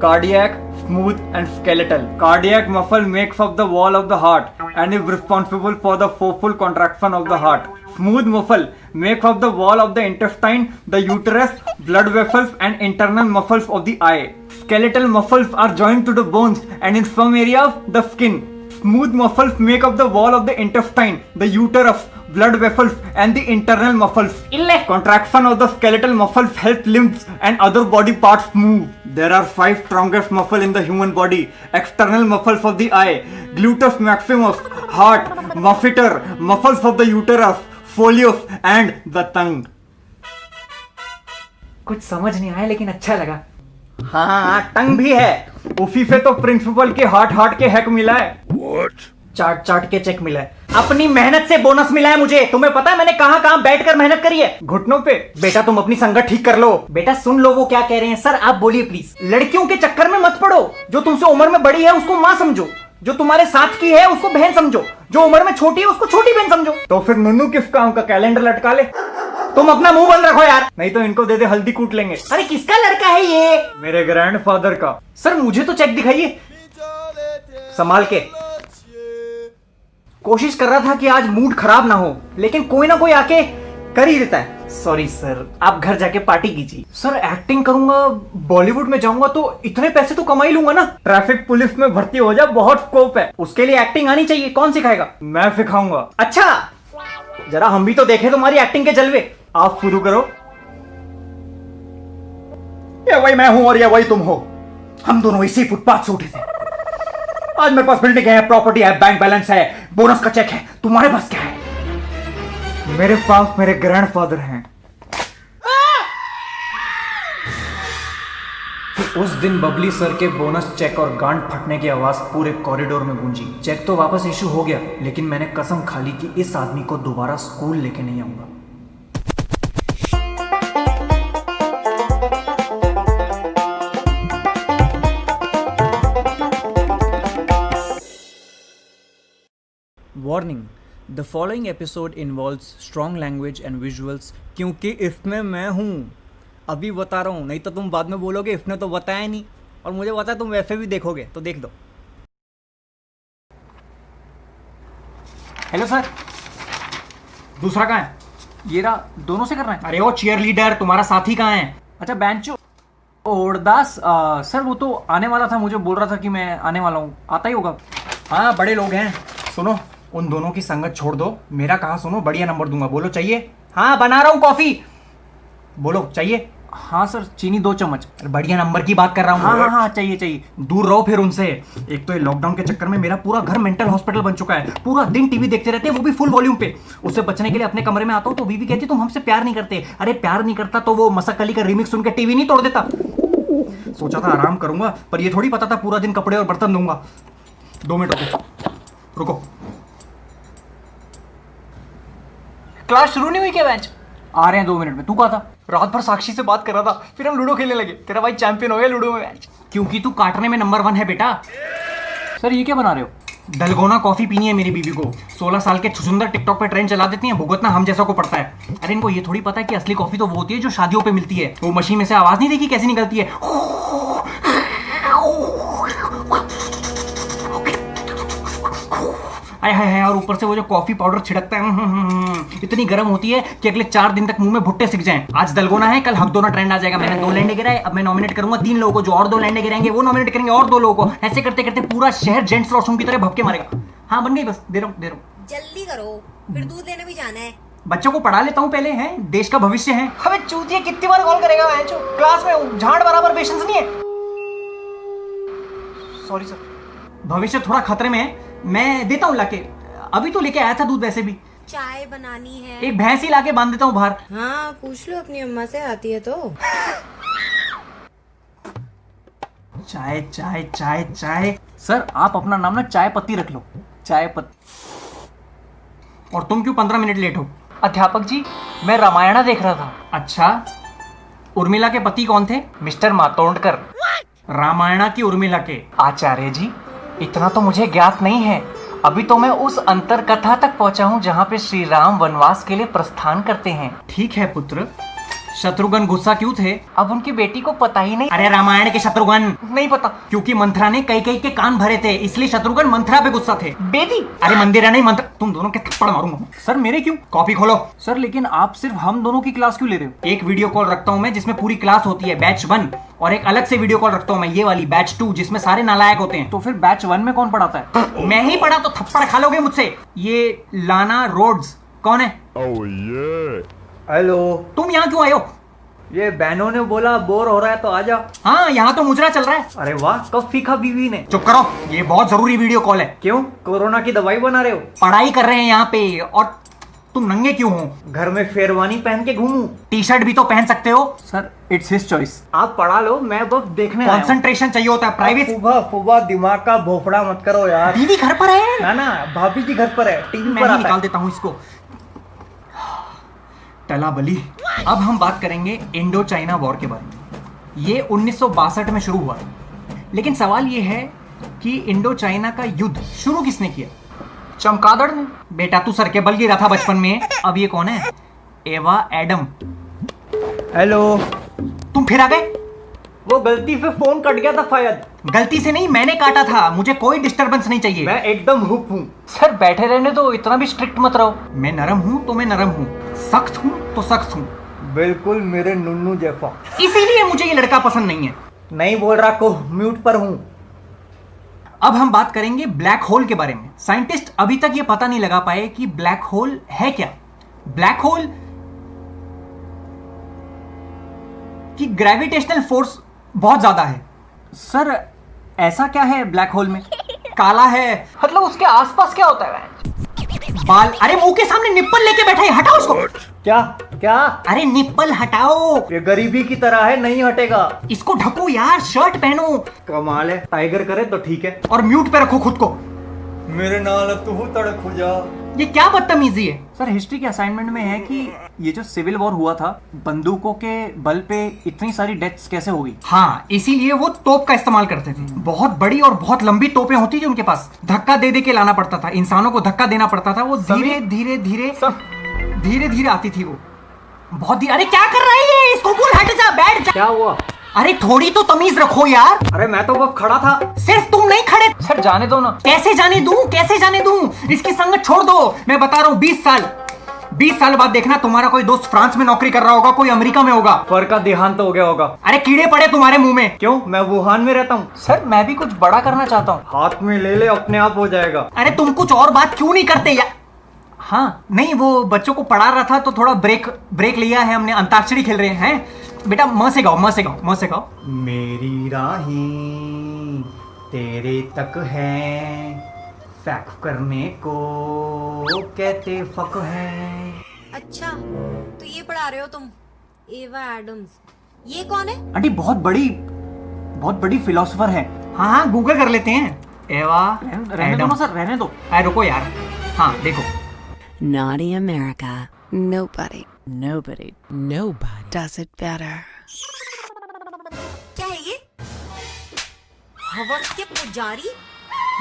cardiac, smooth, and skeletal. Cardiac muscle makes up the wall of the heart and is responsible for the forceful contraction of the heart. Smooth muscle makes up the wall of the intestine, the uterus, blood vessels, and internal muscles of the eye. Skeletal muscles are joined to the bones and in some areas the skin. Smooth muscles make up the wall of the intestine, the uterus, blood vessels and the internal muscles. Contraction of the skeletal muscles help limbs and other body parts move. There are 5 strongest muscles in the human body. External muscles of the eye, gluteus maximus, heart, masseter, muscles of the uterus, soleus and the tongue. कुछ समझ नहीं आया लेकिन अच्छा लगा। हाँ टंग भी है, उसी से तो प्रिंसिपल के हार्ट के हैक मिला है। चाट के चेक मिला है, अपनी मेहनत से बोनस मिला है मुझे। तुम्हें पता है मैंने कहां बैठकर मेहनत करी है? घुटनों पे। बेटा तुम अपनी संगत ठीक कर लो। बेटा सुन लो वो क्या कह रहे हैं। सर आप बोलिए प्लीज। लड़कियों के चक्कर में मत पड़ो। जो तुमसे उम्र में बड़ी है उसको माँ समझो, जो तुम्हारे साथ की है उसको बहन समझो, जो उम्र में छोटी है उसको छोटी बहन समझो। तो फिर नन्नू किस काम का? कैलेंडर लटका ले। तुम अपना मुंह बंद रखो यार, नहीं तो इनको दे दे, हल्दी कूट लेंगे। अरे किसका लड़का है ये? मेरे ग्रैंडफादर का। सर मुझे तो चेक दिखाइए, संभाल के। कोशिश कर रहा था कि आज मूड खराब ना हो, लेकिन कोई ना कोई आके कर ही देता है। सॉरी सर, आप घर जाके पार्टी कीजिए। सर एक्टिंग करूंगा, बॉलीवुड में जाऊंगा तो इतने पैसे तो कमा ही लूंगा ना। ट्रैफिक पुलिस में भर्ती हो जा, बहुत स्कोप है। उसके लिए एक्टिंग आनी चाहिए। कौन सिखाएगा? मैं सिखाऊंगा। अच्छा जरा हम भी तो देखें तुम्हारी एक्टिंग के जलवे। आप शुरू करो। ये वही मैं हूं और ये वही तुम हो। हम दोनों इसी फुटपाथ से उठे थे। आज मेरे पास बिल्डिंग है, प्रॉपर्टी है, बैंक बैलेंस है, बोनस का चेक है। तुम्हारे पास क्या है? मेरे पास मेरे ग्रैंडफादर हैं। उस दिन बबली सर के बोनस चेक और गांड फटने की आवाज पूरे कॉरिडोर में गूंजी। चेक तो वापस इशू हो गया, लेकिन मैंने कसम खा ली कि इस आदमी को दोबारा स्कूल लेके नहीं आऊंगा। Warning, the following episode involves strong language and visuals, क्योंकि इसमें मैं हूँ। अभी बता रहा हूँ, नहीं तो तुम बाद में बोलोगे इसने तो बताया नहीं, और मुझे पता है तुम वैसे भी देखोगे, तो देख दो। हेलो सर, दूसरा कहाँ है? ये रहा, दोनों से करना है। अरे ओ चीयर लीडर, तुम्हारा साथी कहाँ है? अच्छा बेंचो ओरदास। सर वो तो आने वाला था, मुझे बोल रहा था कि मैं आने वाला हूँ, आता ही होगा। हाँ बड़े लोग हैं। सुनो, उन दोनों की संगत छोड़ दो, मेरा कहा सुनो, बढ़िया नंबर दूंगा। बोलो चाहिए? हाँ बना रहा हूँ कॉफी। बोलो चाहिए? हाँ सर, चीनी 2 चम्मच। बढ़िया नंबर की बात कर रहा हूँ। हाँ हाँ चाहिए। दूर रहो फिर उनसे। एक तो ये लॉकडाउन के चक्कर में मेरा पूरा घर मेंटल हॉस्पिटल बन चुका है। पूरा दिन टीवी देखते रहते हैं, वो भी फुल वॉल्यूम पे। उससे बचने के लिए अपने कमरे में आता हूँ तो बीवी कहती तुम हमसे प्यार नहीं करते। अरे प्यार नहीं करता तो वो मसक अली का रिमिक्स सुन के टीवी नहीं तोड़ देता। सोचा था आराम करूंगा, पर ये थोड़ी पता था पूरा दिन कपड़े और बर्तन धोऊंगा। 2 मिनट रुको। क्लास शुरू नहीं हुई क्या? बेंच आ रहे हैं 2 मिनट में। तू कहा था? रात भर साक्षी से बात कर रहा था, फिर हम लूडो खेलने लगे। तेरा भाई चैंपियन हो गया लूडो में बेंच, क्योंकि तू काटने में नंबर 1 है बेटा। सर ये क्या बना रहे हो? दलगोना कॉफी पीनी है मेरी बीवी को। 16 साल के छुछुंदर टिकटॉक पे ट्रेंड चला देती हैं, भुगतना हम जैसा को पड़ता है। अरे इनको ये थोड़ी पता है कि असली कॉफी तो वो होती है जो शादियों पे मिलती है। वो मशीन में से आवाज नहीं देखी कैसी निकलती है? हाय और ऊपर से वो जो कॉफी पाउडर छिड़कता है, इतनी गर्म होती है कि अगले 4 दिन तक मुंह में भुट्टे सिक जाएं। आज दलगोना है, कल हकदोना ट्रेंड आ जाएगा। मैंने 2 लैंडे गिराए, अब मैं नॉमिनेट करूंगा 3 लोगों को, जो और 2 लैंडे गिराएंगे वो नॉमिनेट करेंगे और 2 लोगों को। ऐसे करते करते पूरा शहर जेंट्स वॉशरूम की तरह भपके मारेगा। हाँ बन गई, बस दे रहा हूँ। जल्दी करो, फिर दूध लेने भी जाना है। बच्चों को पढ़ा लेता हूँ पहले, हैं देश का भविष्य है। हमें चूतिया कितनी बार कॉल करेगा? क्लास में झाड़ बराबर पेशेंस नहीं है। सॉरी सर, भविष्य थोड़ा खतरे में है। मैं देता हूँ लाके, अभी तो लेके आया था दूध। वैसे भी चाय बनानी है। एक भैंस ही लाके बांध देता हूँ बाहर। हाँ पूछ लो अपनी अम्मा से, आती है तो। चाय चाय चाय चाय। सर आप अपना नाम ना चाय पत्ती रख लो, चाय पत्ती। और तुम क्यों 15 मिनट लेट हो? अध्यापक जी मैं रामायणा देख रहा था। अच्छा, उर्मिला के पति कौन थे? मिस्टर मातोंडकर। रामायणा की उर्मिला के? आचार्य जी इतना तो मुझे ज्ञात नहीं है। अभी तो मैं उस अंतर कथा तक पहुंचा हूं जहां पे श्री राम वनवास के लिए प्रस्थान करते हैं। ठीक है पुत्र, शत्रुघ्न गुस्सा क्यों थे? अब उनकी बेटी को पता ही नहीं। अरे रामायण के शत्रुघ्न, नहीं पता। क्योंकि मंथरा ने कई के कान भरे थे, इसलिए शत्रुघ्न मंथरा पे गुस्सा थे। बेटी। अरे मंदिरा नहीं मंथरा, तुम दोनों के थप्पड़ मारूंगा। सर मेरे क्यों? कॉपी खोलो। सर लेकिन आप सिर्फ हम दोनों की क्लास क्यों ले रहे हो? एक वीडियो कॉल रखता हूं मैं जिसमें पूरी क्लास होती है, बैच 1, और एक अलग से वीडियो कॉल रखता हूं मैं, ये वाली बैच 2, जिसमें सारे नालायक होते हैं। तो फिर बैच 1 में कौन पढ़ाता है? मैं ही पढ़ा तो थप्पड़ खा लोगे मुझसे। ये लाना रोड्स कौन है? हेलो, तुम यहाँ क्यों आए हो? ये बहनों ने बोला बोर हो रहा है तो आ जा। हाँ, यहाँ तो मुजरा चल रहा है। अरे वाह, कब सीखा बीवी ने? चुप करो, ये बहुत जरूरी वीडियो कॉल है। क्यों, कोरोना की दवाई बना रहे हो? पढ़ाई कर रहे हैं यहाँ पे, और तुम नंगे क्यों हो? घर में शेरवानी पहन के घूमूं? टी शर्ट भी तो पहन सकते हो। Sir it's his choice. आप पढ़ा लो, मैं बस देखने आया हूं। कंसंट्रेशन चाहिए होता है, प्राइवेट। फुबा दिमाग का भोपड़ा मत करो यार। दीदी घर पर है। ना ना, भाभी जी घर पर है, टीवी मैं पर ही आता निकाल है। देता हूँ इसको। टला बली। अब हम बात करेंगे इंडो चाइना वॉर के बारे में। ये 1962 में शुरू हुआ, लेकिन सवाल ये है कि इंडो चाइना का युद्ध शुरू किसने किया? चमगादड़ ने। बेटा तू सर के बल गिरा था बचपन में। अब ये कौन है? एवा एडम। हेलो, तुम फिर आ गए? वो गलती से फोन कट गया था शायद। गलती से नहीं, मैंने काटा था। मुझे कोई डिस्टरबेंस नहीं चाहिए। मैं एकदम हुप हूँ। सर बैठे रहने दो, इतना भी स्ट्रिक्ट मत रहो। मैं नरम हूँ तो मैं नरम हूँ, सख्त हूँ तो सख्त हूँ। बिल्कुल मेरे नुन्नू जैसा। इसीलिए मुझे ये लड़का पसंद नहीं है। नहीं बोल रहा को, म्यूट पर हूँ। अब हम बात करेंगे ब्लैक होल के बारे में। साइंटिस्ट अभी तक ये पता नहीं लगा पाए कि ब्लैक होल है क्या। ब्लैक होल की ग्रेविटेशनल फोर्स बहुत ज्यादा है। सर ऐसा क्या है ब्लैक होल में? काला है। मतलब उसके आसपास क्या होता है? बाल। अरे मुंह के सामने निप्पल लेके बैठा है, हटाओ उसको। क्या क्या? अरे निप्पल हटाओ। ये गरीबी की तरह है, नहीं हटेगा। इसको ढको यार, शर्ट पहनो। कमाल है, टाइगर करे तो ठीक है। और म्यूट पे रखो खुद को। मेरे नाल तू तड़क हो जा। ये क्या बदतमीजी है? सर हिस्ट्री के असाइनमेंट में है कि ये जो सिविल वॉर हुआ था, बंदूकों के बल पे इतनी सारी डेथ्स कैसे हो गई? हाँ, इसीलिए वो तोप का इस्तेमाल करते थे। बहुत बड़ी और बहुत लंबी तोपें होती थी उनके पास। धक्का दे दे के लाना पड़ता था, इंसानों को धक्का देना पड़ता था। वो धीरे धीरे धीरे धीरे धीरे आती थी वो। बहुत धीरे। अरे क्या कर रहा है ये? इसको बोल हट जा, बैठ जा। क्या हुआ? अरे थोड़ी तो तमीज रखो यार। अरे मैं तो बस खड़ा था। सिर्फ तुम नहीं खड़े। सर जाने दो ना। कैसे जाने दूं? कैसे जाने दूं? इसकी संगत छोड़ दो। मैं बता रहा हूँ 20 साल बाद देखना तुम्हारा कोई दोस्त फ्रांस में नौकरी कर रहा होगा, कोई अमेरिका में होगा। फर का देहांत हो गया होगा। अरे कीड़े पड़े तुम्हारे मुंह में। क्यों? मैं वुहान में रहता हूँ। सर मैं भी कुछ बड़ा करना चाहता हूँ। हाथ में ले ले, अपने आप हो जाएगा। अरे तुम कुछ और बात क्यों नहीं करते यार? हाँ नहीं, वो बच्चों को पढ़ा रहा था तो थोड़ा ब्रेक लिया है हमने। अंताक्षरी खेल रहे हैं। बेटा म से गाओ, म से गाओ, म से गाओ। मेरी राहें तेरे तक है, फैक करने को कहते फक है। अच्छा, तो ये पढ़ा रहे हो तुम? एवा एडम्स, ये कौन है? आंटी बहुत बड़ी फिलोसोफर है। हाँ हाँ, गूगल कर लेते हैं। एवा रहने दो ना सर, रहने दो। अरे रुको यार। हाँ देखो। Naughty America. Nobody does it better. क्या है ये? हवस के पुजारी?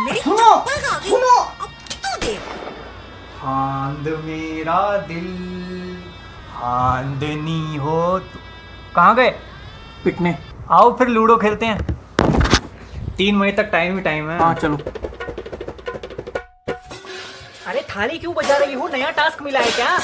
मेरी सुनो, चप्पल खा गई। सुनो। अब तू देख। हांद मेरा दिल हांदनी हो। कहाँ गए? पिटने। आओ फिर लूडो खेलते हैं। 3 मई तक टाइम है। हाँ चलो। अरे थाली क्यों बजा रही हो? नया टास्क मिला है क्या?